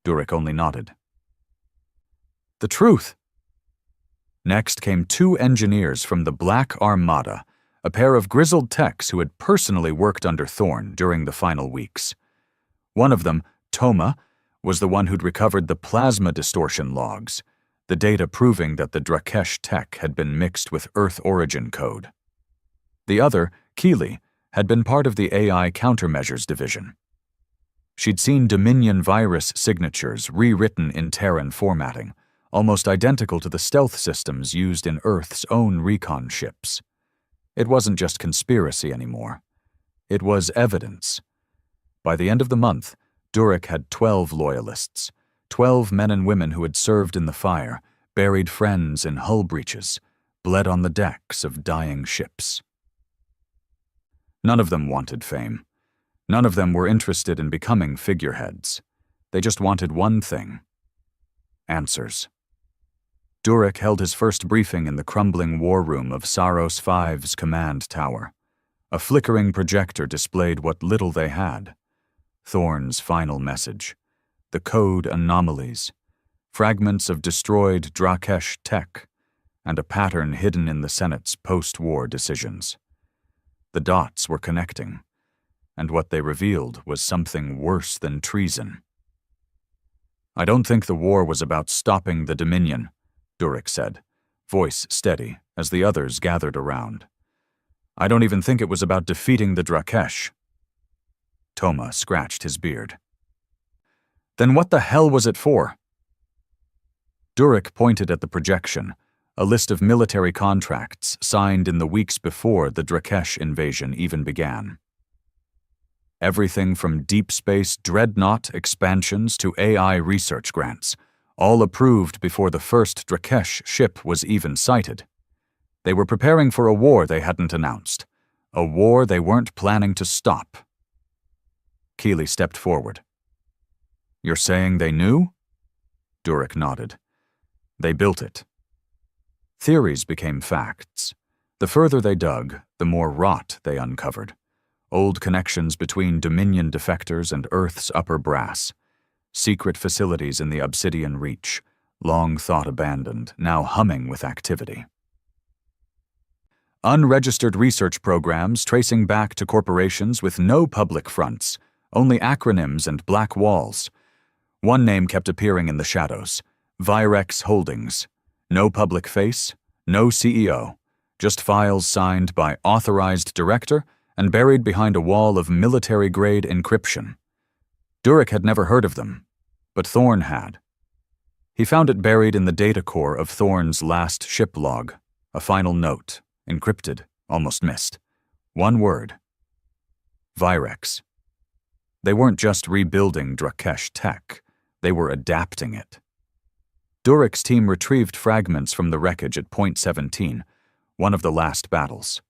Durek only nodded. The truth! Next came 2 engineers from the Black Armada, a pair of grizzled techs who had personally worked under Thorn during the final weeks. One of them, Toma, was the one who'd recovered the plasma distortion logs, the data proving that the Drakesh tech had been mixed with Earth origin code. The other, Keeley, had been part of the AI Countermeasures Division. She'd seen Dominion virus signatures rewritten in Terran formatting, almost identical to the stealth systems used in Earth's own recon ships. It wasn't just conspiracy anymore. It was evidence. By the end of the month, Durek had 12 loyalists, 12 men and women who had served in the fire, buried friends in hull breaches, bled on the decks of dying ships. None of them wanted fame. None of them were interested in becoming figureheads. They just wanted one thing: answers. Durek held his first briefing in the crumbling war room of Saros V's command tower. A flickering projector displayed what little they had: Thorn's final message, the code anomalies, fragments of destroyed Drakesh tech, and a pattern hidden in the Senate's post-war decisions. The dots were connecting, and what they revealed was something worse than treason. "I don't think the war was about stopping the Dominion," Durek said, voice steady as the others gathered around. "I don't even think it was about defeating the Drakesh." Toma scratched his beard. "Then what the hell was it for?" Durek pointed at the projection, a list of military contracts signed in the weeks before the Drakesh invasion even began. Everything from deep space dreadnought expansions to AI research grants, all approved before the first Drakesh ship was even sighted. They were preparing for a war they hadn't announced, a war they weren't planning to stop. Keeley stepped forward. "You're saying they knew?" Durek nodded. "They built it." Theories became facts. The further they dug, the more rot they uncovered. Old connections between Dominion defectors and Earth's upper brass. Secret facilities in the Obsidian Reach, long thought abandoned, now humming with activity. Unregistered research programs tracing back to corporations with no public fronts, only acronyms and black walls. One name kept appearing in the shadows: Virex Holdings. No public face, no CEO, just files signed by authorized director and buried behind a wall of military-grade encryption. Durek had never heard of them, but Thorn had. He found it buried in the data core of Thorn's last ship log, a final note, encrypted, almost missed. One word: Virex. They weren't just rebuilding Drakesh tech, they were adapting it. Durek's team retrieved fragments from the wreckage at Point 17, one of the last battles.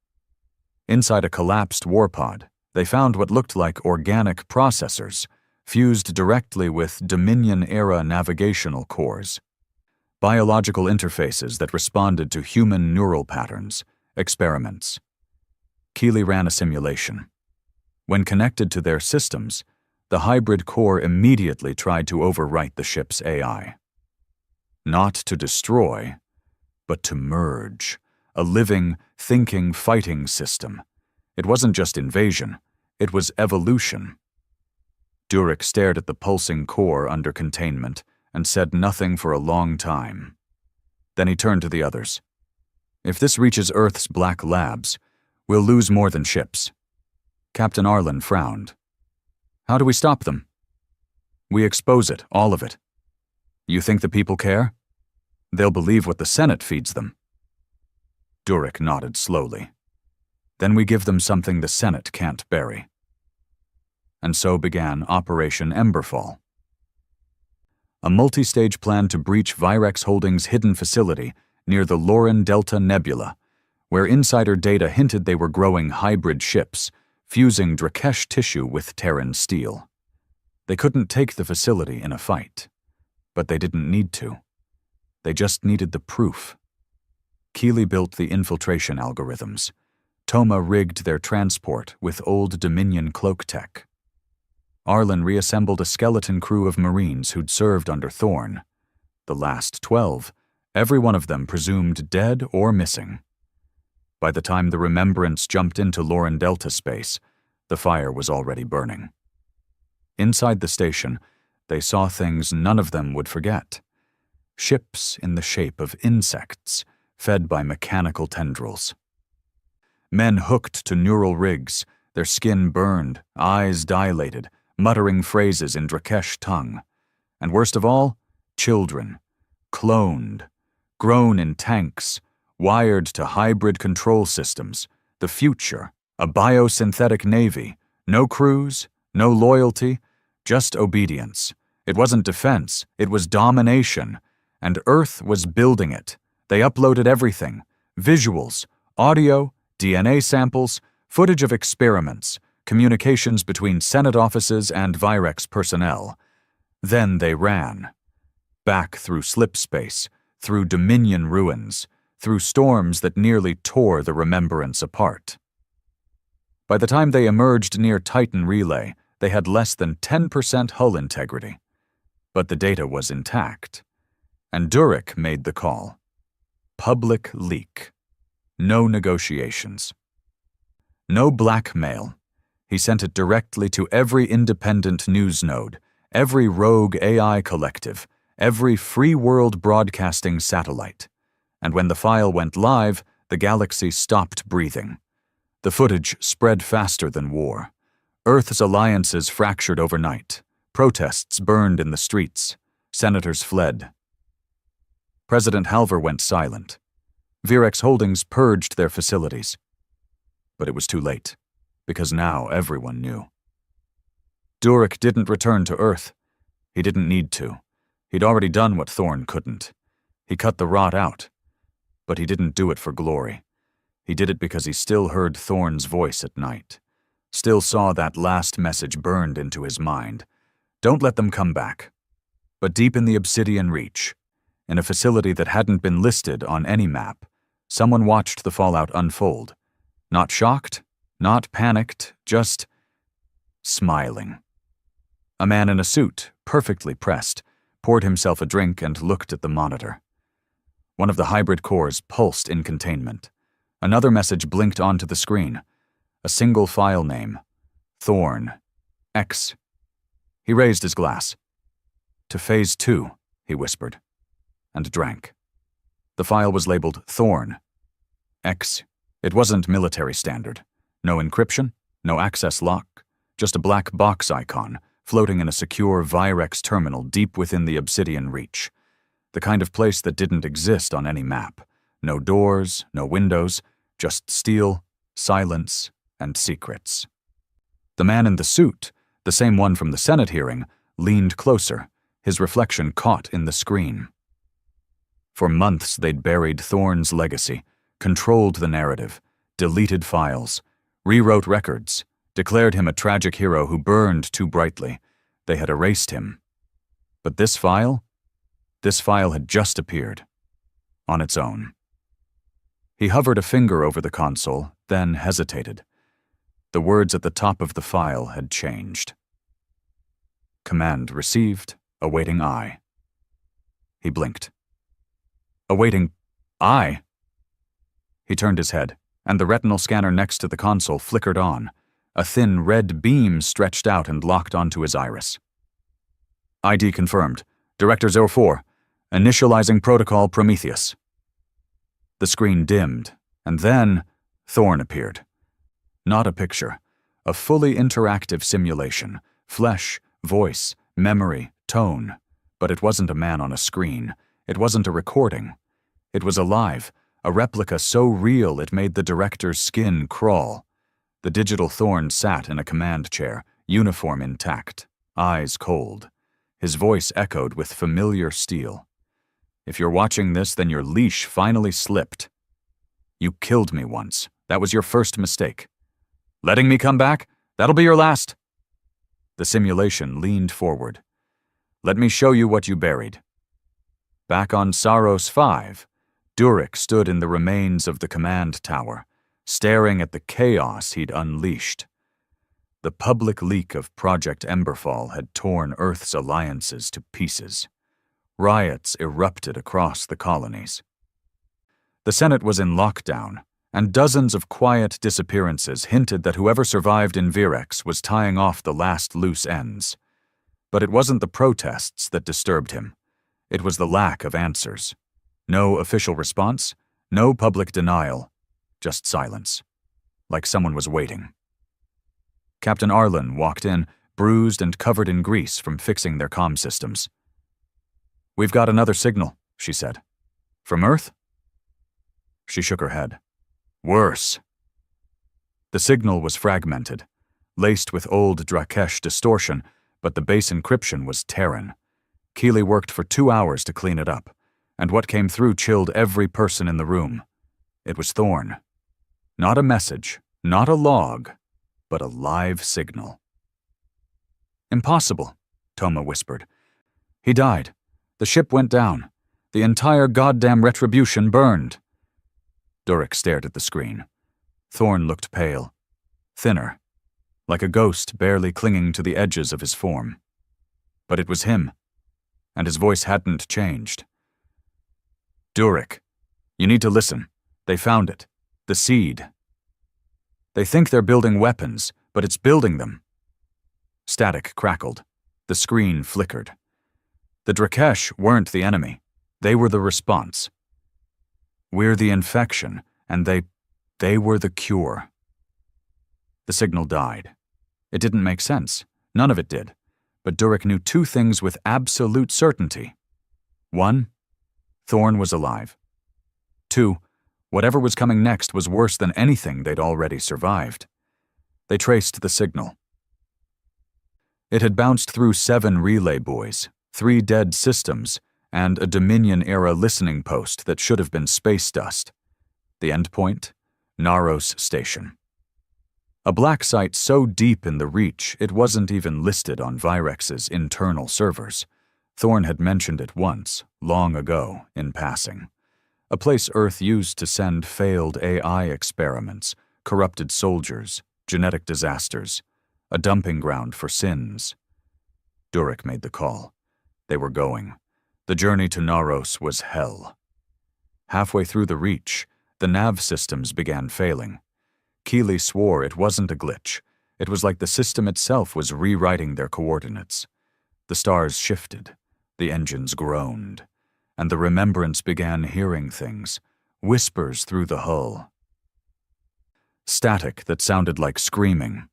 Inside a collapsed warpod, they found what looked like organic processors, fused directly with Dominion-era navigational cores. Biological interfaces that responded to human neural patterns, experiments. Keeley ran a simulation. When connected to their systems, the hybrid core immediately tried to overwrite the ship's AI. Not to destroy, but to merge. A living, thinking, fighting system. It wasn't just invasion, it was evolution. Durek stared at the pulsing core under containment and said nothing for a long time. Then he turned to the others. "If this reaches Earth's black labs, we'll lose more than ships." Captain Arlen frowned. "How do we stop them?" "We expose it, all of it." "You think the people care?" "They'll believe what the Senate feeds them." Durek nodded slowly. "Then we give them something the Senate can't bury." And so began Operation Emberfall. A multi-stage plan to breach Virex Holdings' hidden facility near the Lauren Delta Nebula, where insider data hinted they were growing hybrid ships, fusing Drakesh tissue with Terran steel. They couldn't take the facility in a fight, but they didn't need to. They just needed the proof. Keeley built the infiltration algorithms. Toma rigged their transport with old Dominion cloak tech. Arlen reassembled a skeleton crew of Marines who'd served under Thorn. The last 12, every one of them presumed dead or missing. By the time the Remembrance jumped into Lauren Delta space, the fire was already burning. Inside the station, they saw things none of them would forget. Ships in the shape of insects, fed by mechanical tendrils. Men hooked to neural rigs, their skin burned, eyes dilated, muttering phrases in Drakesh tongue. And worst of all, children, cloned, grown in tanks, wired to hybrid control systems, the future, a biosynthetic navy, no crews, no loyalty, just obedience. It wasn't defense, it was domination, and Earth was building it. They uploaded everything, Visuals, audio, DNA samples, footage of experiments, communications between Senate offices and Virex personnel. Then they ran. Back through slip space, through Dominion ruins, through storms that nearly tore the remembrance apart. By the time they emerged near Titan Relay, they had less than 10% hull integrity. But the data was intact. And Durek made the call. Public leak. No negotiations. No blackmail. He sent it directly to every independent news node, every rogue AI collective, every free world broadcasting satellite. And when the file went live, the galaxy stopped breathing. The footage spread faster than war. Earth's alliances fractured overnight. Protests burned in the streets. Senators fled. President Halver went silent. Virex Holdings purged their facilities. But it was too late, because now everyone knew. Durek didn't return to Earth. He didn't need to. He'd already done what Thorn couldn't. He cut the rot out. But he didn't do it for glory. He did it because he still heard Thorn's voice at night. Still saw that last message burned into his mind. Don't let them come back. But deep in the Obsidian Reach, in a facility that hadn't been listed on any map, someone watched the fallout unfold. Not shocked, not panicked, just smiling. A man in a suit, perfectly pressed, poured himself a drink and looked at the monitor. One of the hybrid cores pulsed in containment. Another message blinked onto the screen. A single file name. Thorn. X. He raised his glass. To Phase 2, he whispered, and drank. The file was labeled Thorn. X. It wasn't military standard. No encryption, no access lock, just a black box icon floating in a secure Virex terminal deep within the Obsidian Reach. The kind of place that didn't exist on any map. No doors, no windows, just steel, silence, and secrets. The man in the suit, the same one from the Senate hearing, leaned closer, his reflection caught in the screen. For months they'd buried Thorn's legacy, controlled the narrative, deleted files, rewrote records, declared him a tragic hero who burned too brightly. They had erased him. But this file had just appeared, on its own. He hovered a finger over the console, then hesitated. The words at the top of the file had changed. Command received, awaiting I. He blinked. Awaiting I? He turned his head, and the retinal scanner next to the console flickered on. A thin red beam stretched out and locked onto his iris. ID confirmed. Director 04. Initializing protocol Prometheus. The screen dimmed, and then Thorn appeared. Not a picture. A fully interactive simulation. Flesh, voice, memory, tone. But it wasn't a man on a screen. It wasn't a recording. It was alive, a replica so real it made the director's skin crawl. The digital Thorn sat in a command chair, uniform intact, eyes cold. His voice echoed with familiar steel. If you're watching this, then your leash finally slipped. You killed me once. That was your first mistake. Letting me come back? That'll be your last. The simulation leaned forward. Let me show you what you buried. Back on Saros 5, Durek stood in the remains of the command tower, staring at the chaos he'd unleashed. The public leak of Project Emberfall had torn Earth's alliances to pieces. Riots erupted across the colonies. The Senate was in lockdown, and dozens of quiet disappearances hinted that whoever survived in Virex was tying off the last loose ends. But it wasn't the protests that disturbed him. It was the lack of answers. No official response, no public denial, just silence, like someone was waiting. Captain Arlen walked in, bruised and covered in grease from fixing their comm systems. We've got another signal, she said. From Earth? She shook her head. Worse. The signal was fragmented, laced with old Drakesh distortion, but the base encryption was Terran. Keeley worked for 2 hours to clean it up, and what came through chilled every person in the room. It was Thorn. Not a message, not a log, but a live signal. "Impossible," Toma whispered. "He died. The ship went down. The entire goddamn retribution burned." Durek stared at the screen. Thorn looked pale, thinner, like a ghost barely clinging to the edges of his form. But it was him, and his voice hadn't changed. "Durek, you need to listen. They found it. The seed. They think they're building weapons, but it's building them." Static crackled. The screen flickered. The Drakesh weren't the enemy. They were the response. "We're the infection, and they were the cure." The signal died. It didn't make sense. None of it did. But Durek knew two things with absolute certainty. One, Thorn was alive. Two, whatever was coming next was worse than anything they'd already survived. They traced the signal. It had bounced through 7 relay buoys, 3 dead systems, and a Dominion-era listening post that should have been space dust. The endpoint? Naros Station. A black site so deep in the reach it wasn't even listed on Virex's internal servers. Thorn had mentioned it once, long ago, in passing. A place Earth used to send failed AI experiments, corrupted soldiers, genetic disasters, a dumping ground for sins. Durek made the call. They were going. The journey to Naros was hell. Halfway through the reach, the nav systems began failing. Keeley swore it wasn't a glitch. It was like the system itself was rewriting their coordinates. The stars shifted, the engines groaned, and the Remembrance began hearing things, whispers through the hull. Static that sounded like screaming.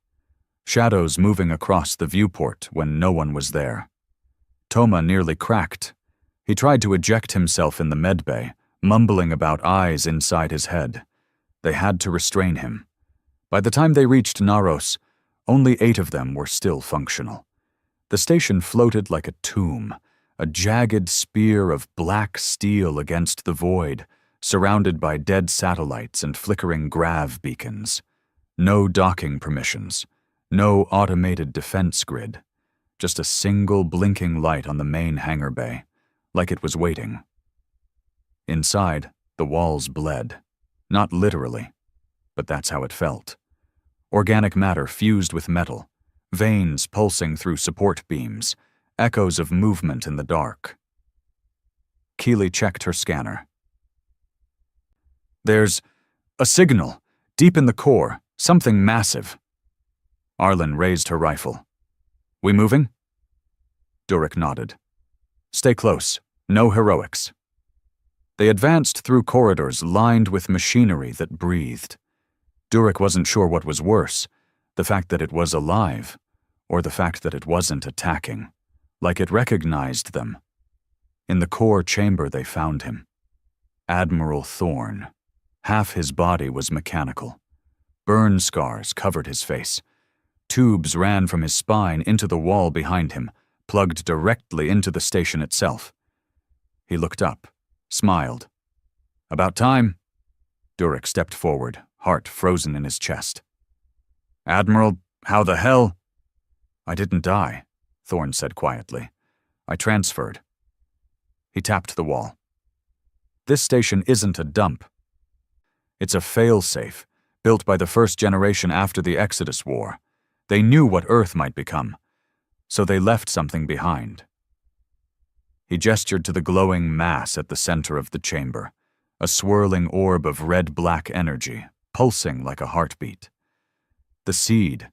Shadows moving across the viewport when no one was there. Toma nearly cracked. He tried to eject himself in the medbay, mumbling about eyes inside his head. They had to restrain him. By the time they reached Naros, only 8 of them were still functional. The station floated like a tomb, a jagged spear of black steel against the void, surrounded by dead satellites and flickering grav beacons. No docking permissions. No automated defense grid, just a single blinking light on the main hangar bay, like it was waiting. Inside, the walls bled. Not literally, but that's how it felt. Organic matter fused with metal, veins pulsing through support beams, echoes of movement in the dark. Keeley checked her scanner. "There's a signal, deep in the core, something massive." Arlen raised her rifle. "We moving?" Durek nodded. "Stay close. No heroics." They advanced through corridors lined with machinery that breathed. Durek wasn't sure what was worse, the fact that it was alive, or the fact that it wasn't attacking, like it recognized them. In the core chamber they found him. Admiral Thorn. Half his body was mechanical. Burn scars covered his face. Tubes ran from his spine into the wall behind him, plugged directly into the station itself. He looked up, smiled. "About time." Durek stepped forward, heart frozen in his chest. "Admiral, how the hell?" "I didn't die," Thorn said quietly. "I transferred." He tapped the wall. "This station isn't a dump. It's a failsafe, built by the first generation after the Exodus War. They knew what Earth might become, so they left something behind." He gestured to the glowing mass at the center of the chamber, a swirling orb of red-black energy, pulsing like a heartbeat. The seed,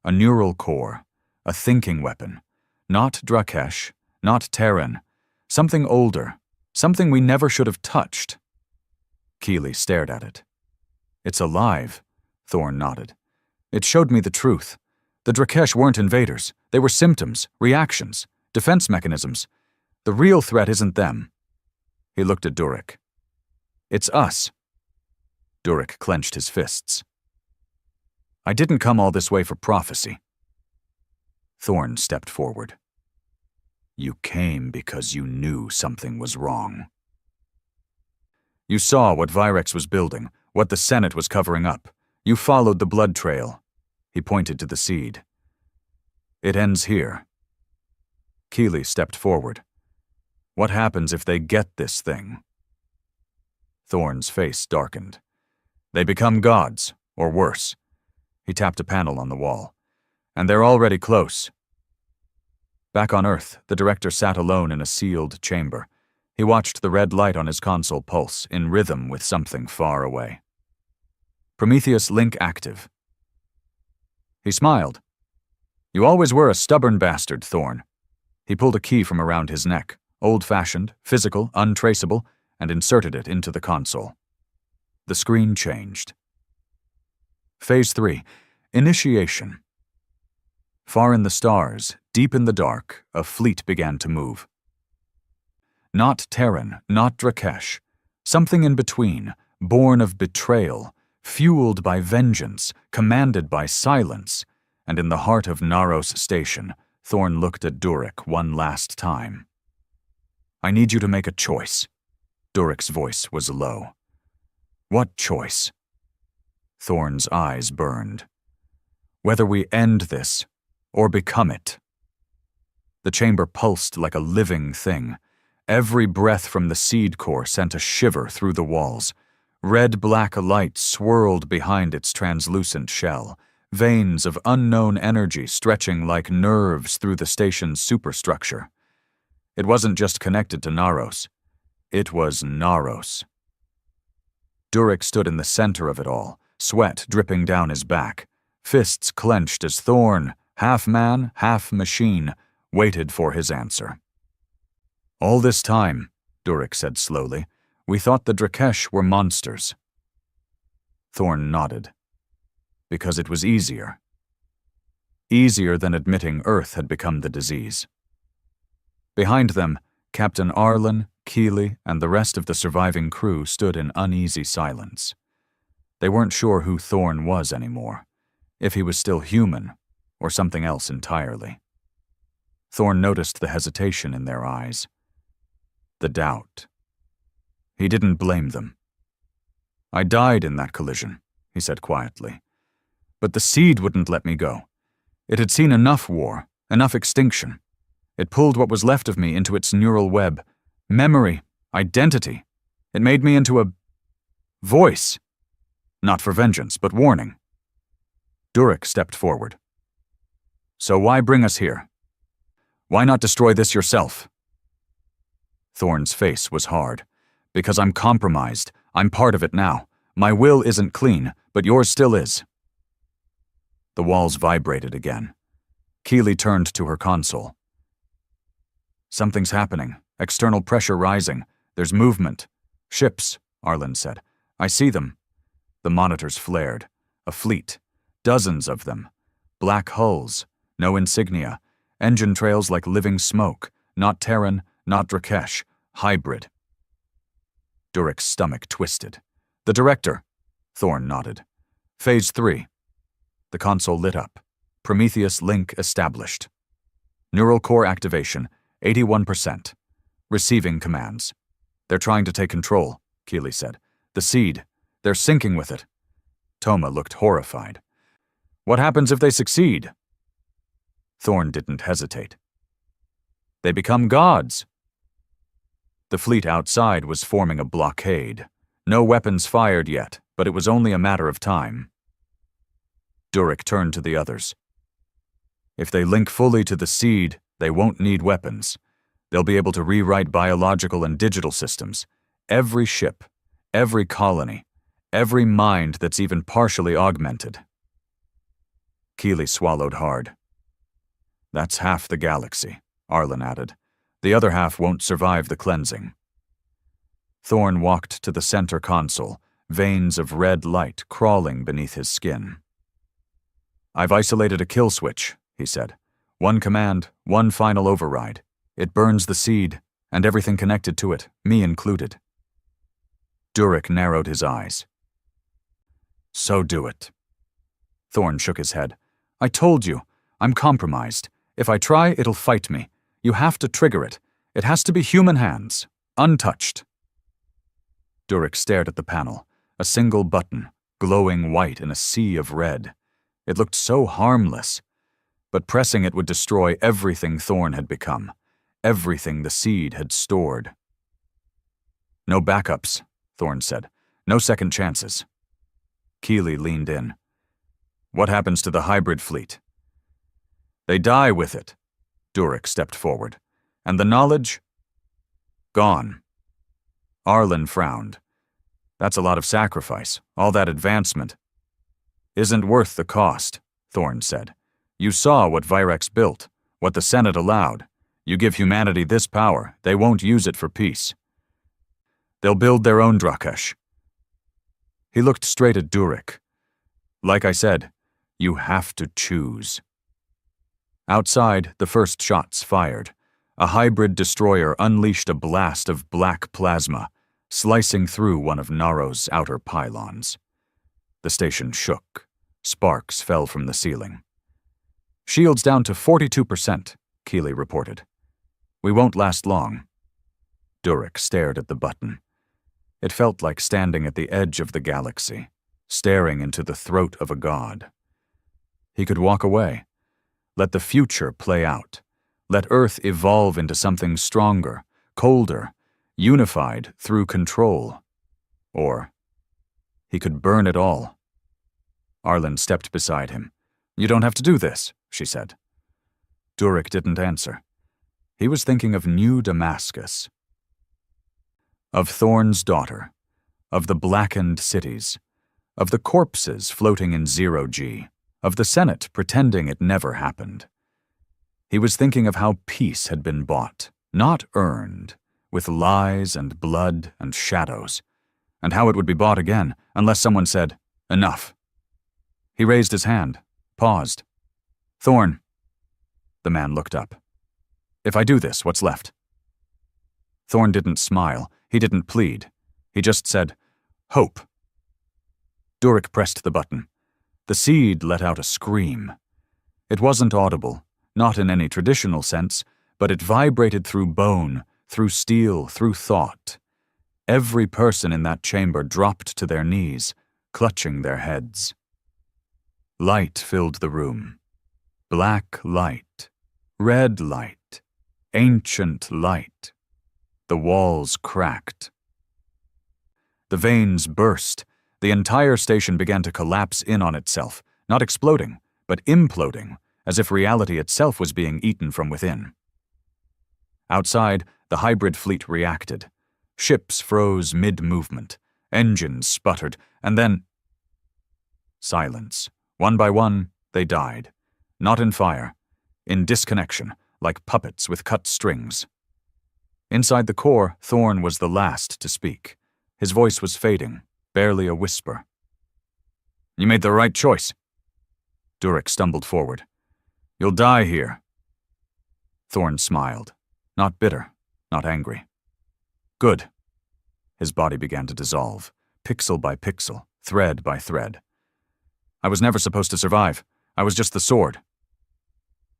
a neural core, a thinking weapon, not Drakesh, not Terran, something older, something we never should have touched. Keeley stared at it. "It's alive," Thorn nodded. "It showed me the truth. The Drakesh weren't invaders. They were symptoms, reactions, defense mechanisms. The real threat isn't them." He looked at Durek. "It's us." Durek clenched his fists. "I didn't come all this way for prophecy." Thorn stepped forward. "You came because you knew something was wrong. You saw what Virex was building, what the Senate was covering up. You followed the blood trail. He pointed to the seed. It ends here. Keeley stepped forward. What happens if they get this thing? Thorne's face darkened. They become gods, or worse. He tapped a panel on the wall. And they're already close. Back on Earth, the director sat alone in a sealed chamber. He watched the red light on his console pulse, in rhythm with something far away. Prometheus link active. He smiled. You always were a stubborn bastard, Thorne. He pulled a key from around his neck, old-fashioned, physical, untraceable, and inserted it into the console. The screen changed. Phase 3. Initiation. Far in the stars, deep in the dark, a fleet began to move. Not Terran, not Drakesh. Something in between, born of betrayal, fueled by vengeance, commanded by silence, and in the heart of Naros Station, Thorne looked at Durek one last time. I need you to make a choice. Durek's voice was low. What choice? Thorne's eyes burned. Whether we end this, or become it. The chamber pulsed like a living thing. Every breath from the seed core sent a shiver through the walls. Red-black light swirled behind its translucent shell, veins of unknown energy stretching like nerves through the station's superstructure. It wasn't just connected to Naros. It was Naros. Durek stood in the center of it all, sweat dripping down his back, fists clenched as Thorne, half man, half machine, waited for his answer. All this time, Durek said slowly, we thought the Drakesh were monsters. Thorne nodded. Because it was easier. Easier than admitting Earth had become the disease. Behind them, Captain Arlen, Keeley, and the rest of the surviving crew stood in uneasy silence. They weren't sure who Thorne was anymore, if he was still human, or something else entirely. Thorne noticed the hesitation in their eyes. The doubt. He didn't blame them. I died in that collision, he said quietly. But the seed wouldn't let me go. It had seen enough war, enough extinction. It pulled what was left of me into its neural web. Memory, identity. It made me into a voice. Not for vengeance, but warning. Durek stepped forward. So why bring us here? Why not destroy this yourself? Thorne's face was hard. Because I'm compromised. I'm part of it now. My will isn't clean, but yours still is. The walls vibrated again. Keeley turned to her console. Something's happening. External pressure rising. There's movement. Ships, Arlen said. I see them. The monitors flared. A fleet. Dozens of them. Black hulls. No insignia. Engine trails like living smoke. Not Terran, not Drakesh. Hybrid. Durek's stomach twisted. The director. Thorne nodded. Phase 3. The console lit up. Prometheus link established. Neural core activation, 81%. Receiving commands. They're trying to take control, Keeley said. The seed. They're syncing with it. Toma looked horrified. What happens if they succeed? Thorne didn't hesitate. They become gods. The fleet outside was forming a blockade. No weapons fired yet, but it was only a matter of time. Durek turned to the others. If they link fully to the seed, they won't need weapons. They'll be able to rewrite biological and digital systems. Every ship, every colony, every mind that's even partially augmented. Keeley swallowed hard. That's half the galaxy, Arlen added. The other half won't survive the cleansing. Thorne walked to the center console, veins of red light crawling beneath his skin. I've isolated a kill switch, he said. One command, one final override. It burns the seed, and everything connected to it, me included. Durek narrowed his eyes. So do it. Thorne shook his head. I told you, I'm compromised. If I try, it'll fight me. You have to trigger it. It has to be human hands, untouched. Durek stared at the panel. a single button, glowing white in a sea of red. It looked so harmless, but pressing it would destroy everything Thorn had become, everything the seed had stored. "No backups," Thorn said. "No second chances." Keeley leaned in. "What happens to the hybrid fleet?" "They die with it." Durek stepped forward. "And the knowledge? Gone." Arlen frowned. "That's a lot of sacrifice, all that advancement." "Isn't worth the cost," Thorn said. "You saw what Virex built, what the Senate allowed. You give humanity this power, they won't use it for peace. They'll build their own Drakesh." He looked straight at Durek. "Like I said, you have to choose." Outside, the first shots fired. A hybrid destroyer unleashed a blast of black plasma, slicing through one of Naro's outer pylons. The station shook. Sparks fell from the ceiling. "Shields down to 42%, Keeley reported. "We won't last long." Durek stared at the button. It felt like standing at the edge of the galaxy, staring into the throat of a god. He could walk away. Let the future play out. Let Earth evolve into something stronger, colder, unified through control. Or he could burn it all. Arlen stepped beside him. "You don't have to do this," she said. Durek didn't answer. He was thinking of New Damascus. Of Thorn's daughter. Of the blackened cities. Of the corpses floating in zero-G. Of the Senate pretending it never happened. He was thinking of how peace had been bought, not earned, with lies and blood and shadows, and how it would be bought again unless someone said, "Enough." He raised his hand, paused. "Thorn." The man looked up. "If I do this, what's left?" Thorn didn't smile. He didn't plead. He just said, "Hope." Durek pressed the button. The seed let out a scream. It wasn't audible, not in any traditional sense, but it vibrated through bone, through steel, through thought. Every person in that chamber dropped to their knees, clutching their heads. Light filled the room. Black light. Red light. Ancient light. The walls cracked. The veins burst. The entire station began to collapse in on itself, not exploding, but imploding, as if reality itself was being eaten from within. Outside, the hybrid fleet reacted. Ships froze mid-movement. Engines sputtered, and then silence. One by one, they died. Not in fire. In disconnection, like puppets with cut strings. Inside the core, Thorn was the last to speak. His voice was fading, barely a whisper. "You made the right choice." Durek stumbled forward. "You'll die here." Thorn smiled. Not bitter, not angry. "Good." His body began to dissolve, pixel by pixel, thread by thread. "I was never supposed to survive. I was just the sword."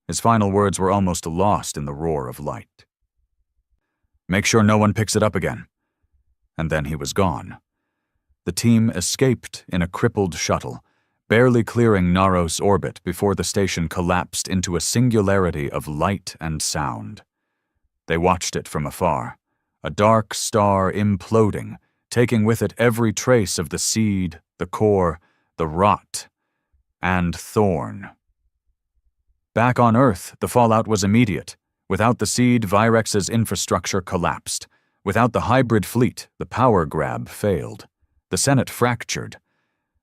His final words were almost lost in the roar of light. "Make sure no one picks it up again." And then he was gone. The team escaped in a crippled shuttle, barely clearing Naros' orbit before the station collapsed into a singularity of light and sound. They watched it from afar, a dark star imploding, taking with it every trace of the seed, the core, the rot, and Thorn. Back on Earth, the fallout was immediate. Without the seed, Virex's infrastructure collapsed. Without the hybrid fleet, the power grab failed. The Senate fractured.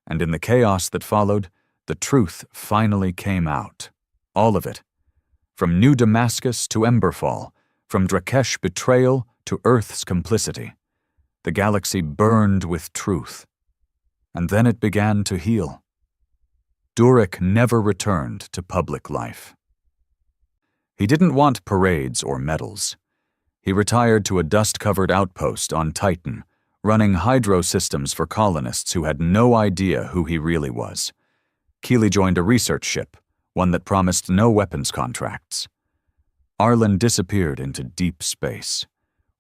And in the chaos that followed, the truth finally came out. All of it. From New Damascus to Emberfall, from Drakesh betrayal to Earth's complicity. The galaxy burned with truth. And then it began to heal. Durek never returned to public life. He didn't want parades or medals. He retired to a dust-covered outpost on Titan, running hydro systems for colonists who had no idea who he really was. Keeley joined a research ship, one that promised no weapons contracts. Arlen disappeared into deep space.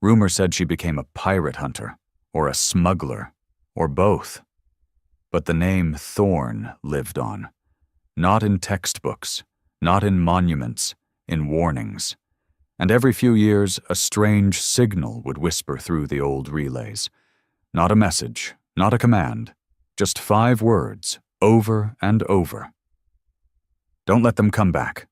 Rumor said she became a pirate hunter, or a smuggler, or both. But the name Thorn lived on, not in textbooks, not in monuments, in warnings. And every few years, a strange signal would whisper through the old relays. Not a message, not a command, just 5 words, over and over. Don't let them come back.